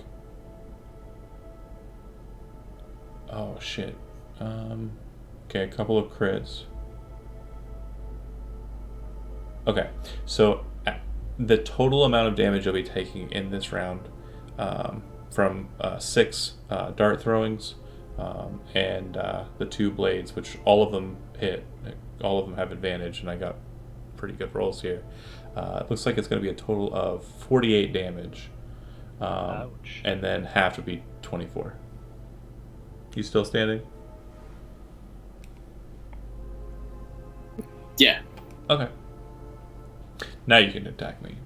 Oh, shit. Okay, a couple of crits. Okay, so the total amount of damage you'll be taking in this round from 6 dart throwings and the 2 blades, which all of them hit, all of them have advantage, and I got pretty good rolls here. It looks like it's going to be a total of 48 damage. Ouch. And then half would be 24. You still standing? Yeah. Okay. Now you can attack me.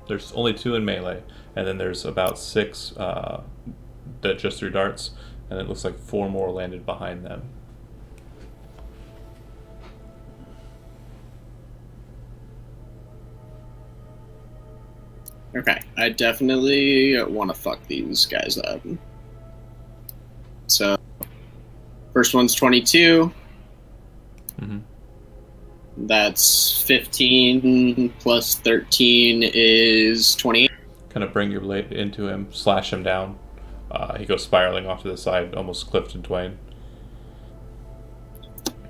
There's only 2 in melee, and then there's about 6 that just threw darts, and it looks like 4 more landed behind them. Okay. I definitely want to fuck these guys up. So, first one's 22. Mm-hmm. That's 15 plus 13 is 28. Kind of bring your blade into him, slash him down. He goes spiraling off to the side, almost clipped in twain.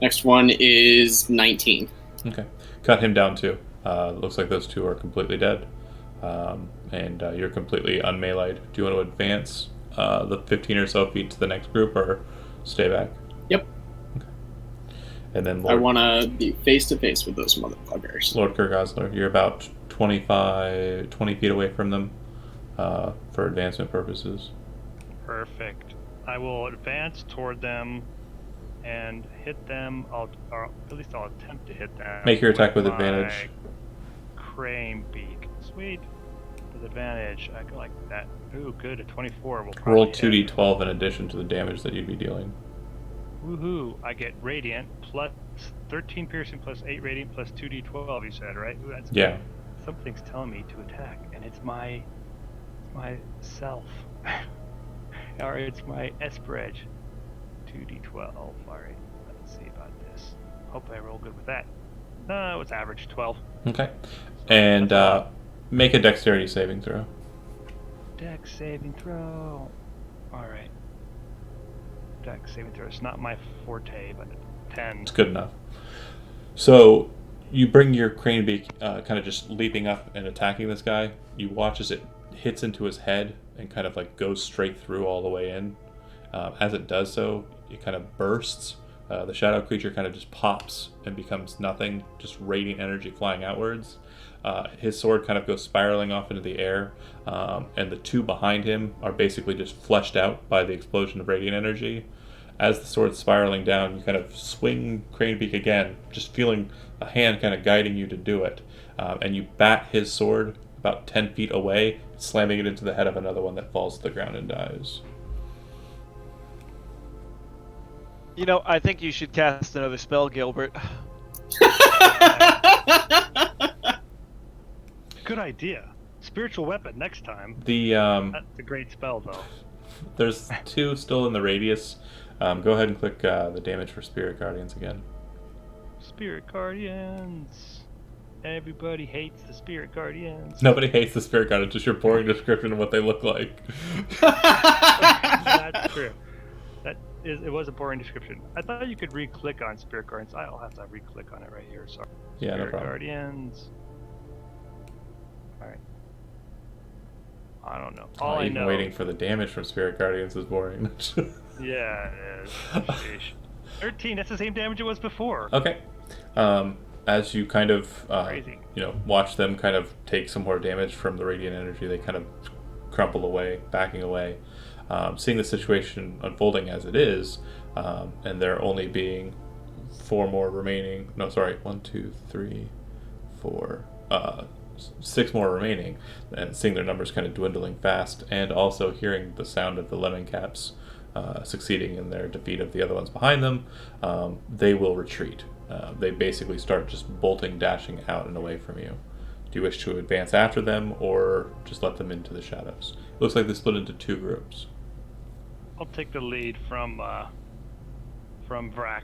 Next one is 19. Okay. Cut him down too. Looks like those 2 are completely dead. And you're completely unmeleeed. Do you want to advance the 15 or so feet to the next group, or stay back? Yep. Okay. And then I want to be face to face with those motherfuckers. Lord Kurgosler, you're about 20 feet away from them for advancement purposes. Perfect. I will advance toward them and hit them. Or at least I'll attempt to hit them. Make your attack with my advantage. Crane beak. Sweet. With advantage. I like that. Ooh, good. A 24 will Roll probably hit. 2d12 in addition to the damage that you'd be dealing. Woohoo. I get radiant plus 13 piercing plus 8 radiant plus 2d12, you said, right? Ooh, that's Yeah. Something's telling me to attack, and it's my self. Or it's my Esperedge. 2d12. Alright, let's see about this. Hopefully I roll good with that. No, it's average 12. Okay. And make a dexterity saving throw. Dex saving throw. Alright. Dex saving throw. It's not my forte, but 10. It's good enough. So you bring your crane beak kind of just leaping up and attacking this guy. You watch as it hits into his head and kind of like goes straight through all the way in. As it does so, it kind of bursts. The shadow creature kind of just pops and becomes nothing, just radiant energy flying outwards. His sword kind of goes spiraling off into the air, and the 2 behind him are basically just fleshed out by the explosion of radiant energy. As the sword's spiraling down, you kind of swing Cranebeak again, just feeling a hand kind of guiding you to do it. And you bat his sword about 10 feet away, slamming it into the head of another one that falls to the ground and dies. You know, I think you should cast another spell, Gilbert. Good idea. Spiritual weapon next time. That's a great spell, though. There's 2 still in the radius. Go ahead and click the damage for Spirit Guardians again. Spirit Guardians. Everybody hates the Spirit Guardians. Nobody hates the Spirit Guardians, just your boring description of what they look like. That's true. It was a boring description. I thought you could re-click on Spirit Guardians. I'll have to re-click on it right here. Sorry. Yeah, Spirit no problem. Guardians. All right. I don't know. All I even know. waiting for the damage from Spirit Guardians is boring. Yeah, it is. Sheesh. 13. That's the same damage it was before. Okay. As you kind of Crazy. watch them kind of take some more damage from the radiant energy, they kind of crumple away, backing away. Seeing the situation unfolding as it is, and there only being 4 more remaining. No, sorry, 1, 2, 3, 4, 6 more remaining, and seeing their numbers kind of dwindling fast, and also hearing the sound of the lemon caps succeeding in their defeat of the other ones behind them, they will retreat. They basically start just bolting, dashing out and away from you. Do you wish to advance after them, or just let them into the shadows? It looks like they split into 2 groups. I'll take the lead from Vrax.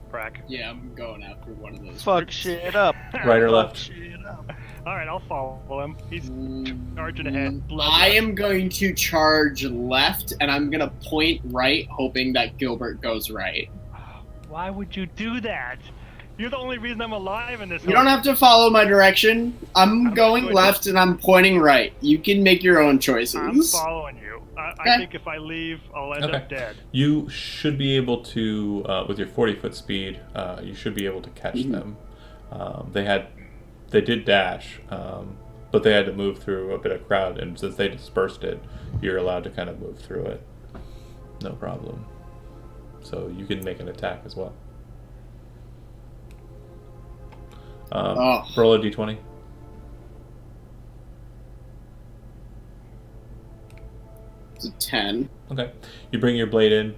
Brack. Yeah, I'm going after one of those. Fuck shit up. Right or left? Shit up. All right, I'll follow him. He's charging ahead. I am going to charge left, and I'm going to point right, hoping that Gilbert goes right. Why would you do that? You're the only reason I'm alive in this. You don't have to follow my direction. I'm going doing left, and I'm pointing right. You can make your own choices. I'm following you. I think if I leave, I'll end up dead. You should be able to, with your 40-foot speed, you should be able to catch them. They did dash, but they had to move through a bit of crowd, and since they dispersed it, you're allowed to kind of move through it. No problem. So you can make an attack as well. Roll a d20. It's a 10. Okay. You bring your blade in.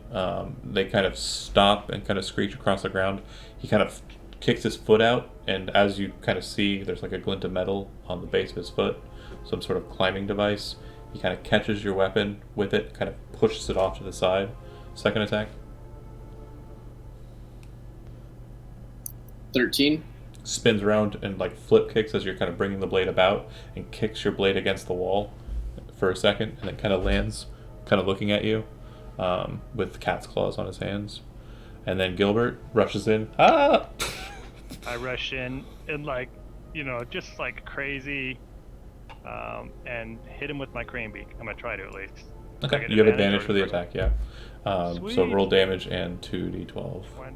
They kind of stop and kind of screech across the ground. He kind of kicks his foot out, and as you kind of see, there's like a glint of metal on the base of his foot, some sort of climbing device. He kind of catches your weapon with it, kind of pushes it off to the side. Second attack. 13. Spins around and like flip kicks as you're kind of bringing the blade about, and kicks your blade against the wall for a second, and then kind of lands, kind of looking at you, with cat's claws on his hands. And then Gilbert rushes in. Ah! I rush in and just like crazy, and hit him with my crane beak. I'm gonna try to at least. Okay, you have advantage for the attack, yeah. So roll damage and 2d12. 20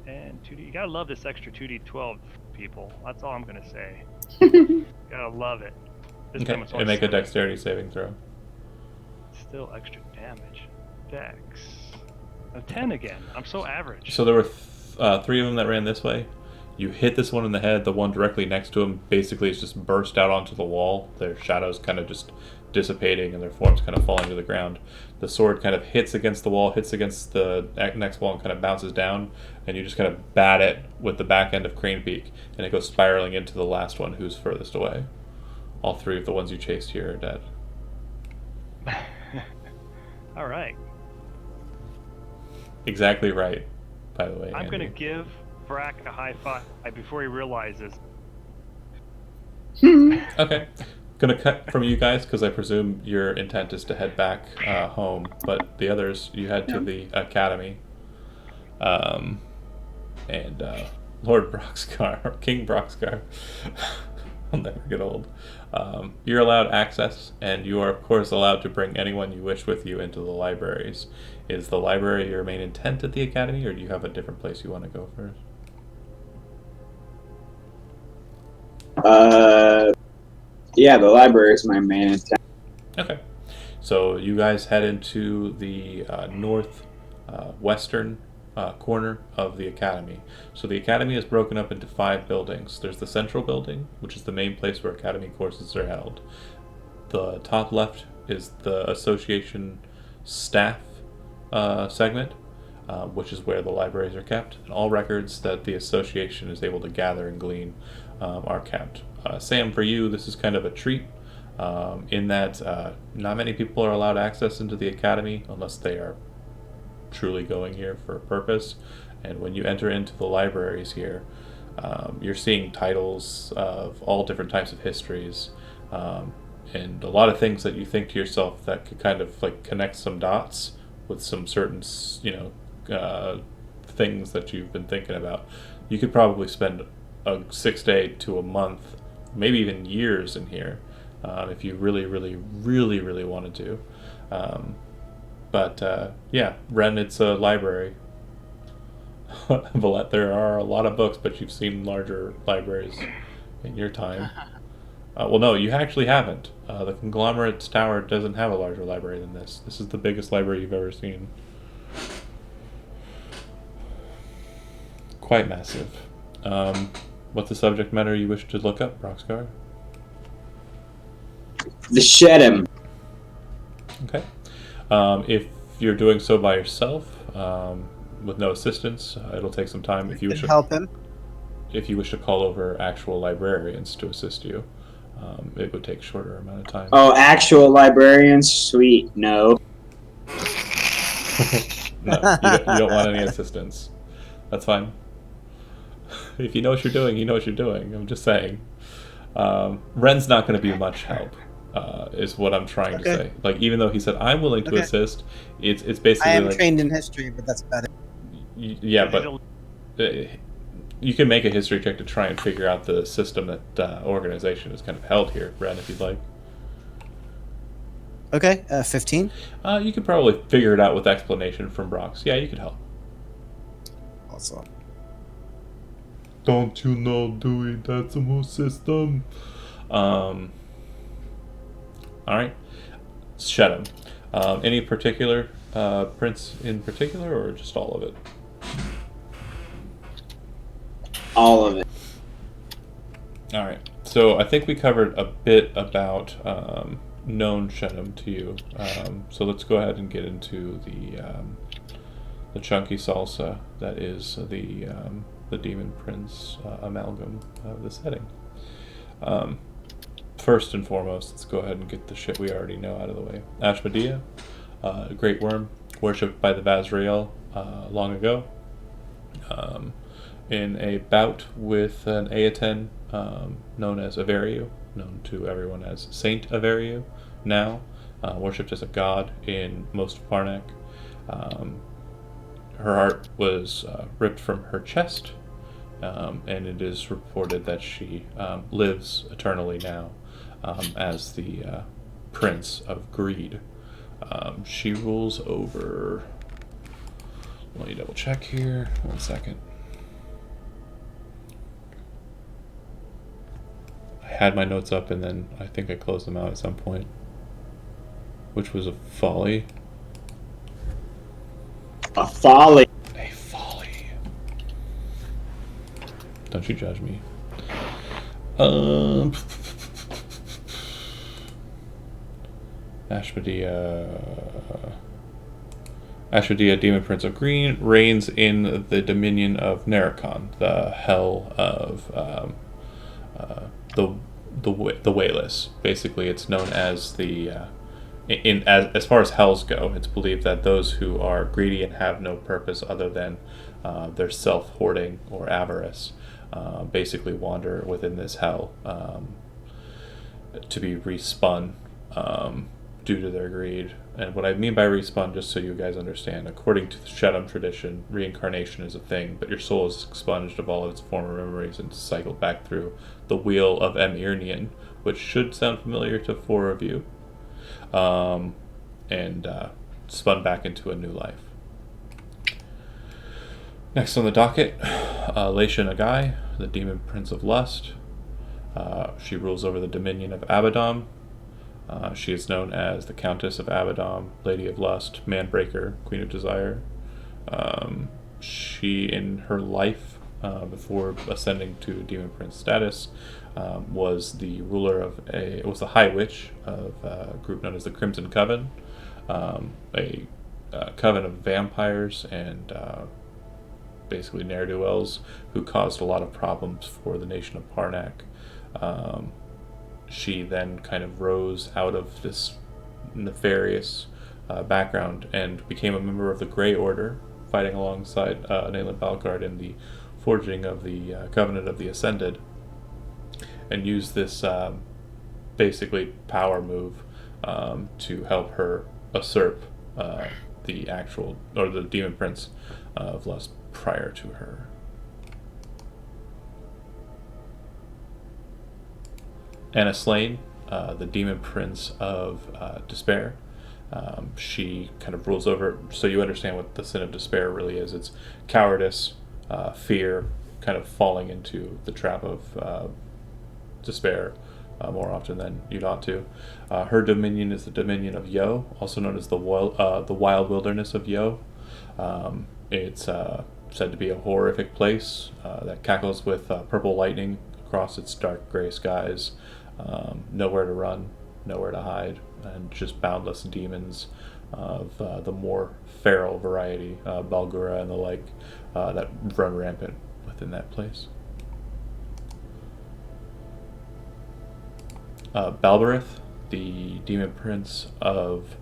and 2d. You gotta love this extra 2d12, people. That's all I'm gonna say. Gotta love it. This Okay, time it's only and make a 7. dexterity saving throw. Still extra damage. Dex. A 10 again. I'm so average. So there were 3 of them that ran this way. You hit this one in the head. The one directly next to him basically is just burst out onto the wall. Their shadows kind of just dissipating and their forms kind of falling to the ground. The sword kind of hits against the wall, hits against the next wall, and kind of bounces down. And you just kind of bat it with the back end of Crane Peak, and it goes spiraling into the last one who's furthest away. All 3 of the ones you chased here are dead. All right. Exactly right, by the way. I'm Andy. gonna give Brack a high five before he realizes. Okay. Gonna cut from you guys because I presume your intent is to head back home, but the others, you head to the academy. And Lord Broxcar, or King Broxcar, I'll never get old. You're allowed access, and you are, of course, allowed to bring anyone you wish with you into the libraries. Is the library your main intent at the academy, or do you have a different place you want to go first? Yeah, the library is my main intent. Okay. So you guys head into the western corner of the academy. So the academy is broken up into 5 buildings. There's the central building, which is the main place where academy courses are held. the top left is the association staff segment, which is where the libraries are kept, and all records that the association is able to gather and glean are kept. Sam, for you, this is kind of a treat, in that not many people are allowed access into the academy unless they are truly going here for a purpose. And when you enter into the libraries here, you're seeing titles of all different types of histories, and a lot of things that you think to yourself that could kind of like connect some dots with some certain, things that you've been thinking about. You could probably spend a 6 day to a month, maybe even years in here, if you really, really, really, really wanted to. But yeah, Ren, it's a library. Valette, there are a lot of books, but you've seen larger libraries in your time. Well, no, you actually haven't. The Conglomerate's Tower doesn't have a larger library than this. This is the biggest library you've ever seen. Quite massive. What's the subject matter you wish to look up, Roxgar? The Shedham. Okay. If you're doing so by yourself, with no assistance, it'll take some time. If you wish to help him. If you wish to call over actual librarians to assist you, it would take a shorter amount of time. Oh, actual librarians? Sweet. No. No, you don't want any assistance. That's fine. If you know what you're doing, you know what you're doing. I'm just saying. Ren's not going to be much help, is what I'm trying to say. Like, even though he said, I'm willing to assist, it's basically I am like, trained in history, but that's about it. yeah, but you can make a history check to try and figure out the system that organization is kind of held here, Ren, if you'd like. Okay, 15. You could probably figure it out with explanation from Brox. Yeah, you could help. Also. Don't you know, Dewey, that's a whole system. Alright. Shedham. Any particular prince in particular, or just all of it? All of it. Alright. So I think we covered a bit about known Shedham to you. So let's go ahead and get into the chunky salsa that is the Demon Prince amalgam of the setting. First and foremost, let's go ahead and get the shit we already know out of the way. Ashmedea, Great Worm, worshipped by the Vazrael long ago. In a bout with an Aeten known as Averio, known to everyone as Saint Averio, now worshipped as a god in most of Parnak. Her heart was ripped from her chest, and it is reported that she lives eternally now as the Prince of Greed. She rules over... Let me double check here. 1 second. I had my notes up and then I think I closed them out at some point, which was a folly. A folly. A folly. Don't you judge me. Ashmedea, Demon Prince of Green, reigns in the dominion of Nericon, the hell of the Wayless. Basically, it's known as the as far as hells go, it's believed that those who are greedy and have no purpose other than their self-hoarding or avarice basically wander within this hell to be respun due to their greed. And what I mean by respun, just so you guys understand, according to the Shedham tradition, reincarnation is a thing, but your soul is expunged of all of its former memories and cycled back through the wheel of Emirnian, which should sound familiar to 4 of you, and spun back into a new life. Next on the docket, Laisha Nagai, the Demon Prince of Lust. She rules over the dominion of Abaddon. She is known as the Countess of Abaddon, Lady of Lust, Manbreaker, Queen of Desire. She, in her life, before ascending to Demon Prince status, was the ruler of was the High Witch of a group known as the Crimson Coven, a coven of vampires and basically ne'er-do-wells who caused a lot of problems for the nation of Parnak. She then kind of rose out of this nefarious background and became a member of the Grey Order, fighting alongside Nayland Balgard in the forging of the Covenant of the Ascended, and used this basically power move to help her usurp the actual, or the Demon Prince of Lust prior to her. Anna Slane, the Demon Prince of Despair. She kind of rules over, so you understand what the sin of despair really is. It's cowardice, fear, kind of falling into the trap of despair more often than you'd ought to. Her dominion is the dominion of Yo, also known as the wild wilderness of Yo. It's said to be a horrific place that cackles with purple lightning across its dark gray skies. Nowhere to run, nowhere to hide, and just boundless demons of the more feral variety, Balgura and the like, that run rampant within that place. Balberith, the Demon Prince of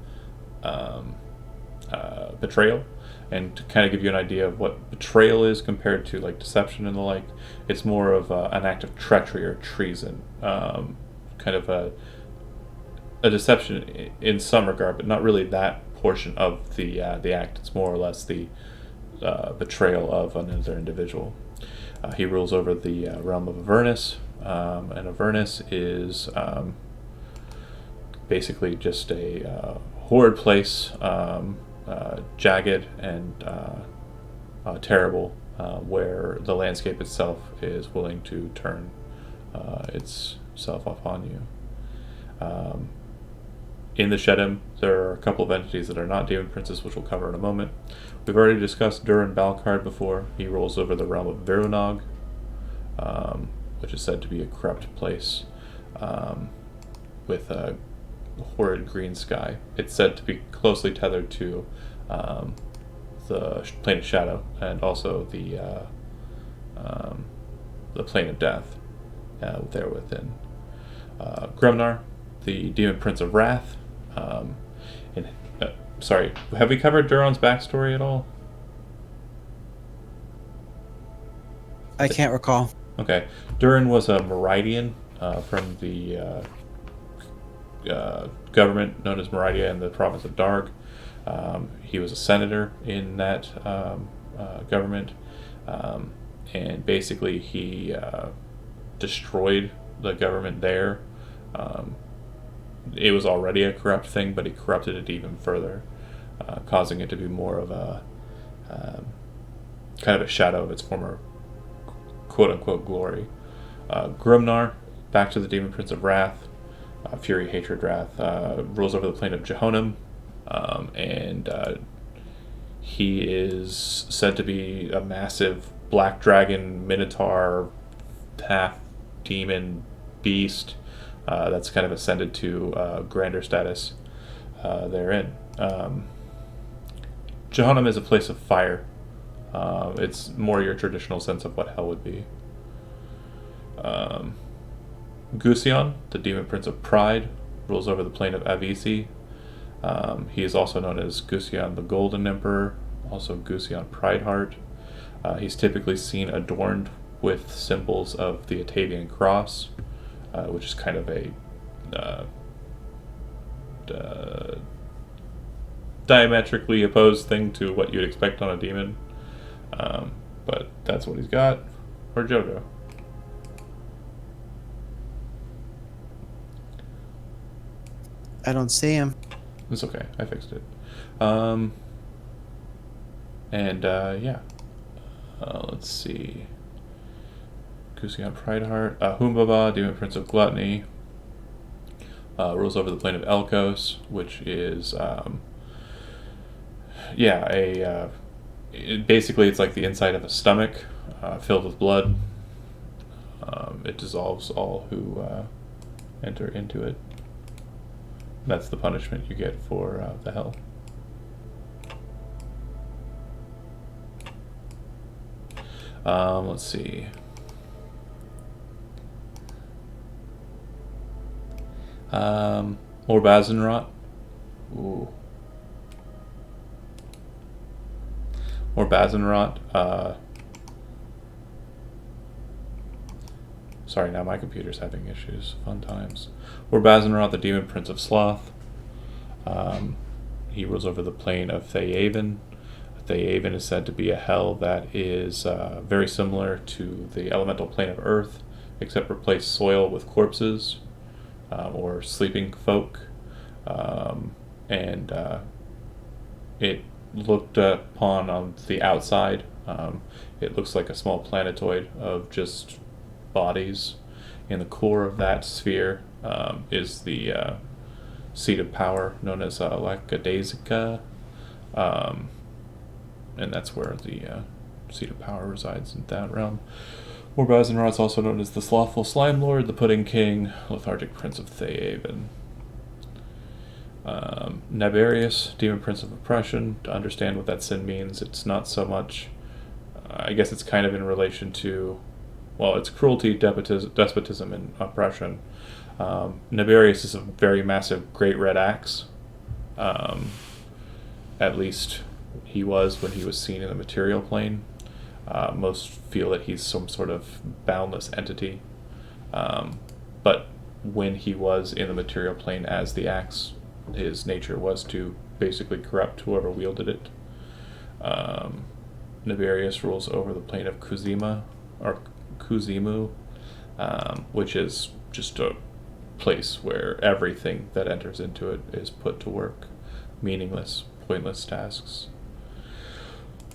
Betrayal, and to kind of give you an idea of what betrayal is compared to like deception and the like, it's more of an act of treachery or treason, kind of a deception in some regard, but not really that portion of the act. It's more or less the betrayal of another individual. He rules over the realm of Avernus, and Avernus is basically just a horrid place, jagged and terrible, where the landscape itself is willing to turn itself upon you. In the Shedim, there are a couple of entities that are not demon princes, which we'll cover in a moment. We've already discussed Durin Balcard before. He rules over the realm of Virunog, which is said to be a corrupt place with a horrid green sky. It's said to be closely tethered to the plane of shadow and also the plane of death there within. Grumnar, the Demon Prince of Wrath. Sorry, have we covered Duron's backstory at all? I can't recall. Okay. Durin was a Meridian from the government known as Meridia in the province of Darg. He was a senator in that government, and basically he destroyed the government there. It was already a corrupt thing, but he corrupted it even further, causing it to be more of a kind of a shadow of its former quote-unquote glory. Grumnar, back to the Demon Prince of Wrath, Fury, Hatred, Wrath, rules over the plane of Jehonim, and he is said to be a massive black dragon, minotaur, half demon beast that's kind of ascended to grander status therein. Jehonim is a place of fire. It's more your traditional sense of what hell would be. Gusion, the Demon Prince of Pride, rules over the plane of Avisi. He is also known as Gusion the Golden Emperor, also Gusion Prideheart. He's typically seen adorned with symbols of the Atavian cross, which is kind of a diametrically opposed thing to what you'd expect on a demon. But that's what he's got. Where'd Joe go? I don't see him. It's okay. I fixed it. Yeah. Let's see. Gusion Prideheart. Humbaba, Demon Prince of Gluttony. Rules over the plane of Elkos, which is basically, it's like the inside of a stomach filled with blood. It dissolves all who enter into it. That's the punishment you get for the hell. Let's see. More Bazenrot. Ooh. More Bazenrot. Sorry, now my computer's having issues. Fun times. More Bazenrot, the Demon Prince of Sloth. He rules over the plane of Theyaven. Theyaven is said to be a hell that is very similar to the elemental plane of Earth, except replace soil with corpses or sleeping folk. And it looked upon on the outside. It looks like a small planetoid of just bodies. In the core of that sphere is the seat of power known as Lackadaisica. And that's where the seat of power resides in that realm. More Bazenrot is also known as the Slothful Slime Lord, the Pudding King, Lethargic Prince of Theyaven. Nabarius, Demon Prince of Oppression. To understand what that sin means, it's not so much... I guess it's kind of in relation to... Well, it's cruelty, despotism, and oppression. Nabarius is a very massive great red axe. At least he was when he was seen in the material plane. Most feel that he's some sort of boundless entity. But when he was in the material plane as the axe, his nature was to basically corrupt whoever wielded it. Nabarius rules over the plane of Kuzima, or Kuzimu, which is just a place where everything that enters into it is put to work. Meaningless, pointless tasks.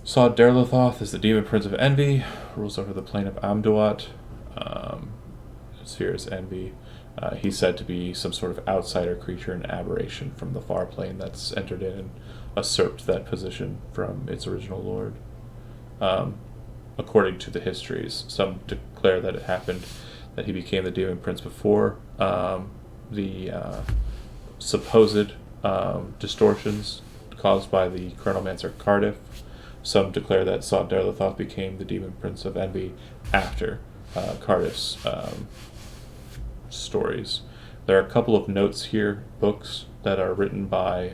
Sod Derlithoth is the Demon Prince of Envy, rules over the plane of Amduat. Sphere is Envy. He's said to be some sort of outsider creature, an aberration from the far plane that's entered in and usurped that position from its original lord. According to the histories, some declare that it happened, that he became the Demon Prince before the supposed distortions caused by the Chronomancer Cardiff. Some declare that Sod Derlithoth became the Demon Prince of Envy after Cardiff's stories. There are a couple of notes here, books, that are written by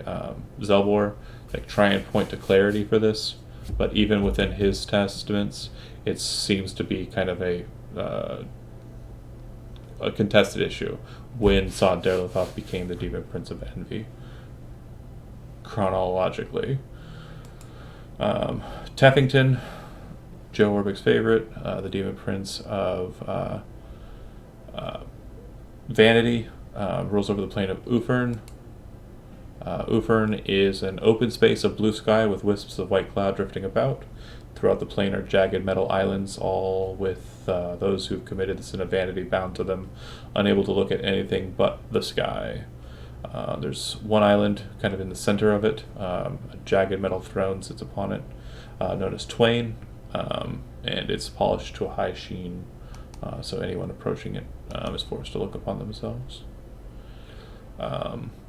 Zelbor that try and point to clarity for this, but even within his testaments, it seems to be kind of a contested issue when Sod Derlithoth became the Demon Prince of Envy, chronologically. Teffington, Joe Orbick's favorite, the Demon Prince of Vanity, rules over the plane of Ufern. Ufern is an open space of blue sky with wisps of white cloud drifting about. Throughout the plane are jagged metal islands, all with those who've committed the sin of vanity bound to them, unable to look at anything but the sky. There's one island kind of in the center of it. A jagged metal throne sits upon it, known as Twain, and it's polished to a high sheen, so anyone approaching it is forced to look upon themselves.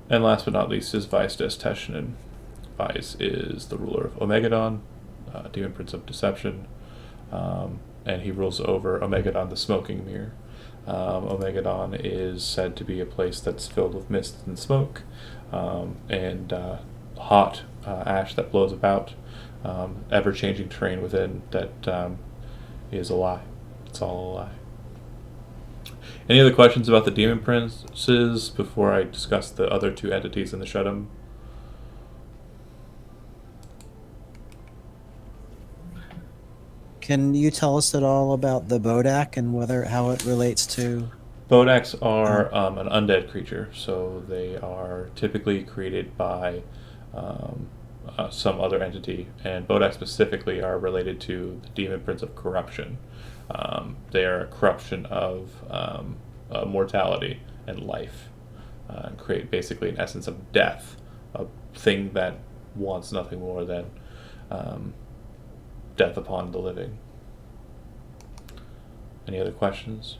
And last but not least is Vice Des Teshinen. Vice is the ruler of Omegadon, Demon Prince of Deception, and he rules over Omegadon, the Smoking Mirror. Omegadon is said to be a place that's filled with mist and smoke, and hot ash that blows about, ever-changing terrain within that is a lie. It's all a lie. Any other questions about the Demon Princes before I discuss the other two entities in the Shuddim? Can you tell us at all about the Bodak and how it relates to? Bodaks are an undead creature, so they are typically created by some other entity, and Bodaks specifically are related to the Demon Prince of Corruption. They are a corruption of mortality and life, and create basically an essence of death, a thing that wants nothing more than death upon the living. Any other questions?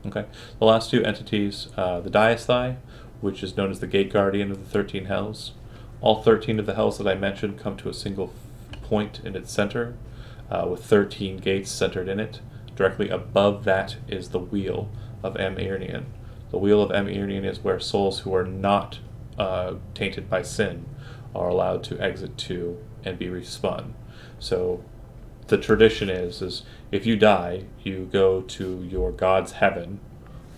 Okay. The last two entities, the Diasthai, which is known as the Gate Guardian of the 13 Hells. All 13 of the Hells that I mentioned come to a single point in its center, with 13 gates centered in it. Directly above that is the Wheel of Emirnian. The Wheel of Emirnian is where souls who are not tainted by sin are allowed to exit to and be respun. So the tradition is if you die, you go to your god's heaven,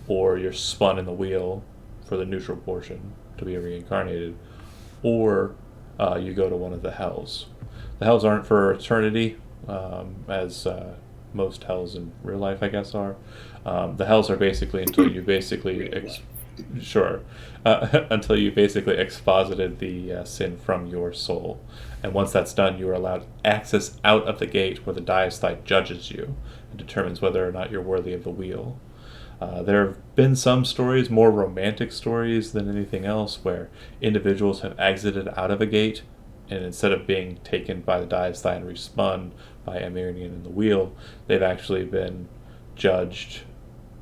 or you're spun in the wheel for the neutral portion to be reincarnated, or you go to one of the hells. The hells aren't for eternity, as most hells in real life, I guess, are. The hells are basically until you basically until you basically exposited the sin from your soul. And once that's done, you are allowed access out of the gate where the Diasthai judges you and determines whether or not you're worthy of the wheel. There have been some stories, more romantic stories than anything else, where individuals have exited out of a gate, and instead of being taken by the Diasthai and respun by Emirnian in the wheel, they've actually been judged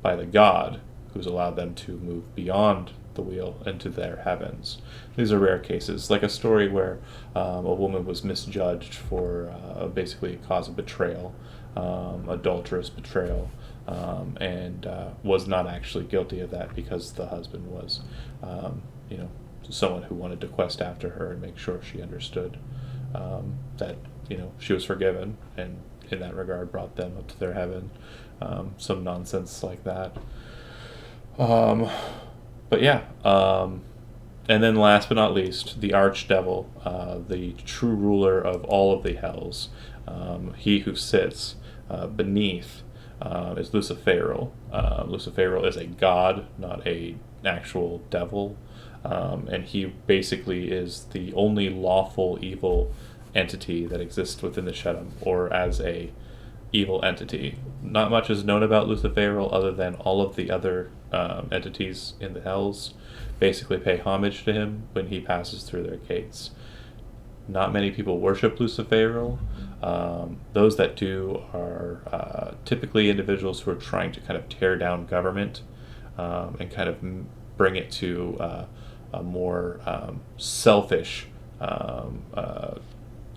by the god, who's allowed them to move beyond the wheel into their heavens. These are rare cases, like a story where a woman was misjudged for basically a cause of betrayal, adulterous betrayal, and was not actually guilty of that because the husband was, someone who wanted to quest after her and make sure she understood that, she was forgiven, and in that regard brought them up to their heaven. Some nonsense like that. But yeah, and then last but not least, the Archdevil, the true ruler of all of the hells, he who sits beneath is Luciferal. Luciferal is a god, not an actual devil, and he basically is the only lawful evil entity that exists within the Shedem, or as a evil entity. Not much is known about Luciferal other than all of the other entities in the hells basically pay homage to him when he passes through their gates. Not many people worship Luciferal. Those that do are typically individuals who are trying to kind of tear down government and kind of bring it to a more selfish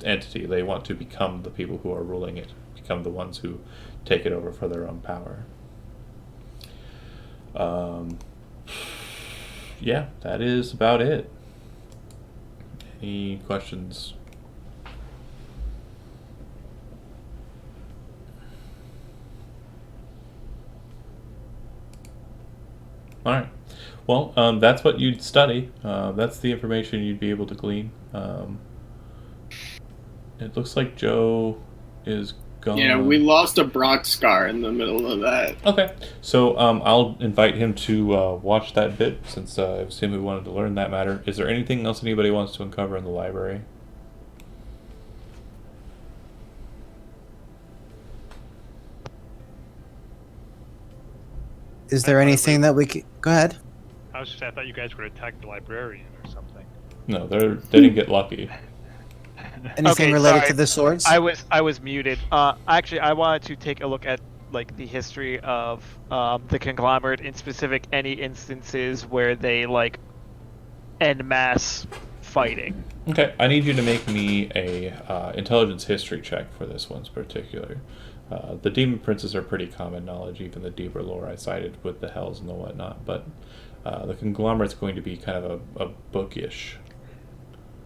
entity. They want to become the people who are ruling it, become the ones who take it over for their own power. Yeah, that is about it. Any questions? All right. Well, that's what you'd study. That's the information you'd be able to glean. It looks like Joe is gone. Yeah, we lost a Brock Scar in the middle of that. Okay. So I'll invite him to watch that bit, since it was him who wanted to learn that matter. Is there anything else anybody wants to uncover in the library? Is there anything that we could... Go ahead. I was just saying, I thought you guys were going to attack the librarian or something. No, they didn't get lucky. Anything Okay, related sorry. to the swords? I was muted. Actually, I wanted to take a look at the history of the conglomerate, in specific any instances where they en masse fighting. Okay, I need you to make me a intelligence history check for this one's particular. The demon princes are pretty common knowledge, even the deeper lore I cited with the hells and the whatnot, but the conglomerate's going to be kind of a bookish.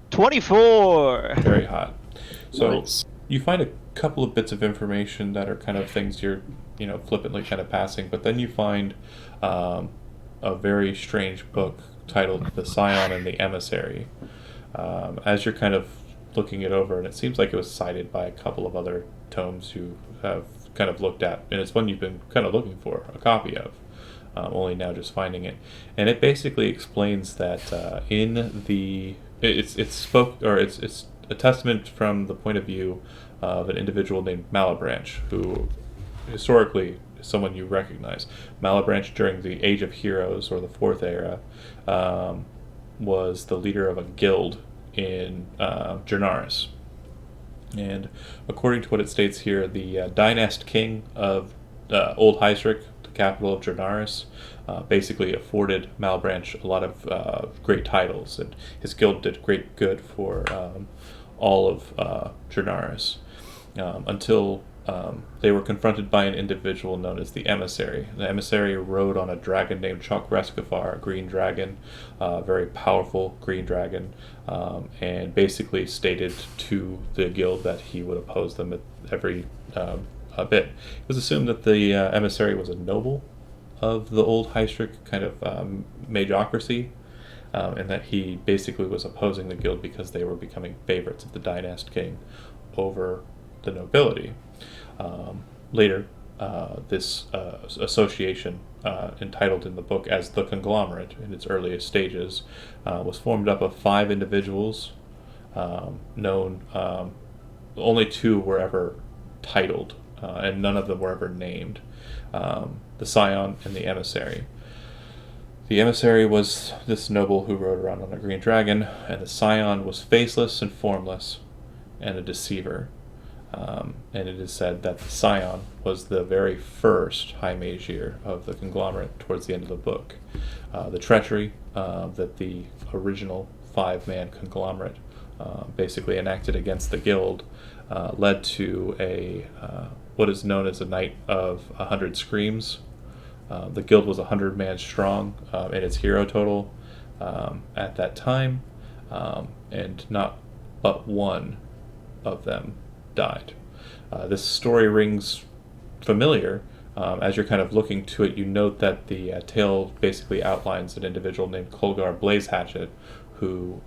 24! Very hot. So Nice. you find a couple of bits of information that are kind of things you're, flippantly kind of passing, but then you find a very strange book titled The Scion and the Emissary. As you're kind of looking it over, and it seems like it was cited by a couple of other tomes you have kind of looked at, and it's one you've been kind of looking for a copy of, only now just finding it. And it basically explains that it's a testament from the point of view of an individual named Malebranche, who historically is someone you recognize. Malebranche, during the Age of Heroes, or the Fourth Era, was the leader of a guild in Jernaris. And according to what it states here, the dynast king of Old Hystric, the capital of Jernaris, basically afforded Malbranch a lot of great titles, and his guild did great good for all of Jernaris until they were confronted by an individual known as the Emissary. The Emissary rode on a dragon named Chok Reskafar, a green dragon, very powerful green dragon, and basically stated to the guild that he would oppose them at every bit. It was assumed that the Emissary was a noble of the old Hystric kind of magocracy, and that he basically was opposing the guild because they were becoming favorites of the dynast king over the nobility. Later, this association, entitled in the book as the Conglomerate in its earliest stages, was formed up of 5 individuals known. Only 2 were ever titled, and none of them were ever named. The Scion and the Emissary. The Emissary was this noble who rode around on a green dragon, and the Scion was faceless and formless, and a deceiver. And it is said that the Scion was the very first High Magier of the Conglomerate towards the end of the book. The treachery that the original 5-man Conglomerate basically enacted against the guild led to a what is known as a Night of 100 Screams. The guild was 100 man strong in its hero total at that time, and not but one of them died. This story rings familiar. As you're kind of looking to it, you note that the tale basically outlines an individual named Colgar Blazehatchet, who,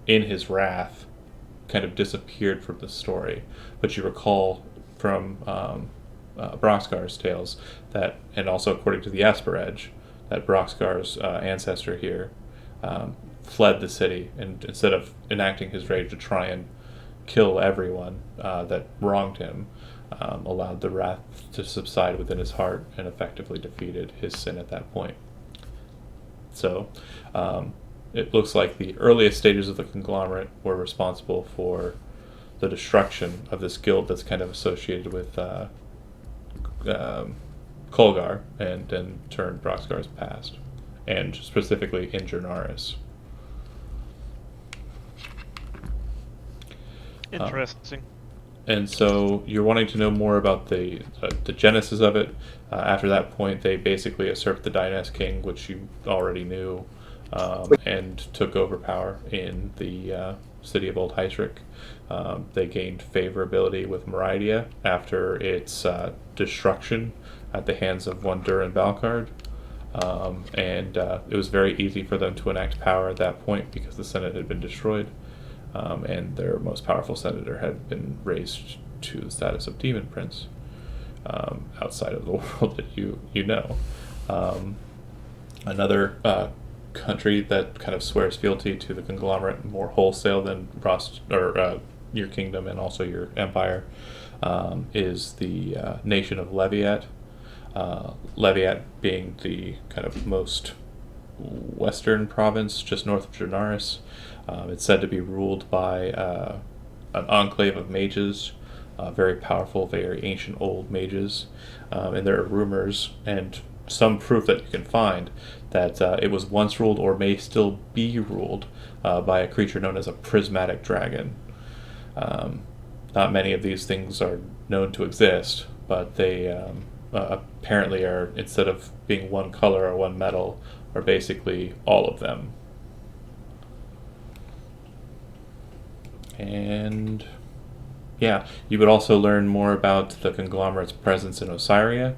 in his wrath, kind of disappeared from the story. But you recall from Broxgar's tales that, and also according to the Asperedge, that Broxgar's ancestor here fled the city, and instead of enacting his rage to try and kill everyone that wronged him, allowed the wrath to subside within his heart and effectively defeated his sin at that point. So it looks like the earliest stages of the Conglomerate were responsible for the destruction of this guild that's kind of associated with Colgar, and in turn Broxgar's past, and specifically in Jernaris. Interesting. And so you're wanting to know more about the genesis of it. After that point, they basically usurped the Dynast King, which you already knew, and took over power in the city of Old Hystric. They gained favorability with Meridia after its destruction at the hands of one Durin Balcard. And it was very easy for them to enact power at that point because the Senate had been destroyed. And their most powerful senator had been raised to the status of Demon Prince, outside of the world that you know. Another country that kind of swears fealty to the Conglomerate more wholesale than your kingdom and also your empire is the nation of Leviat. Leviat being the kind of most western province just north of Jernaris. It's said to be ruled by an enclave of mages, very powerful, very ancient old mages. And there are rumors and some proof that you can find that it was once ruled or may still be ruled by a creature known as a prismatic dragon. Not many of these things are known to exist, but they apparently are, instead of being one color or one metal, are basically all of them. And yeah, you would also learn more about the Conglomerate's presence in Osiria.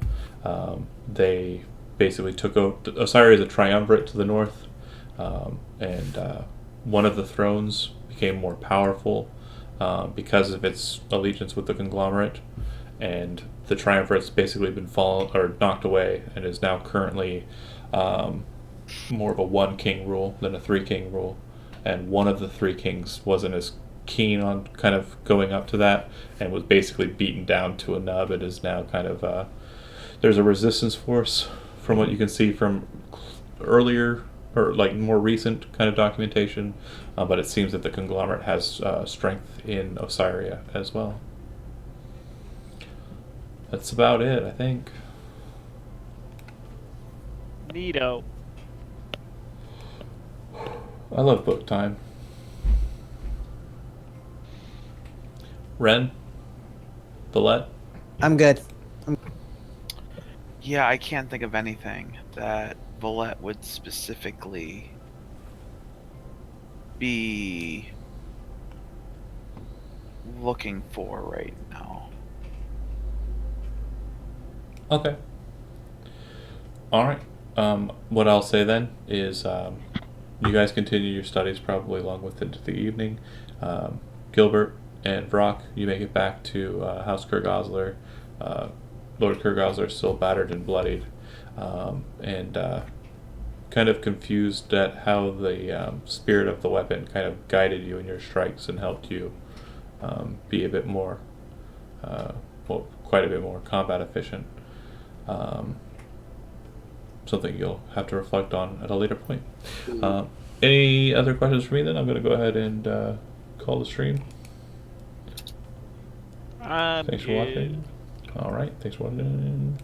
They basically took over. Osiria is a triumvirate to the north, and one of the thrones became more powerful because of its allegiance with the Conglomerate, and the triumvirate's basically been knocked away, and is now currently more of a 1-king rule than a 3-king rule. And one of the 3 kings wasn't as keen on kind of going up to that, and was basically beaten down to a nub. It is now kind of there's a resistance force from what you can see from earlier or like more recent kind of documentation, but it seems that the conglomerate has strength in Osiria as well. That's about it, I think. Neato. I love book time. Ren? Villette? I'm good. Yeah, I can't think of anything that Villette would specifically be looking for right now. Okay. Alright. What I'll say then is you guys continue your studies probably along with into the evening. Gilbert and Brock, you make it back to House Kurgosler. Lord Kurgosler is still battered and bloodied, and kind of confused at how the spirit of the weapon kind of guided you in your strikes and helped you be a bit more, well, quite a bit more combat efficient. Something you'll have to reflect on at a later point. Any other questions for me then? I'm going to go ahead and call the stream. Thanks for watching. Alright, thanks for watching.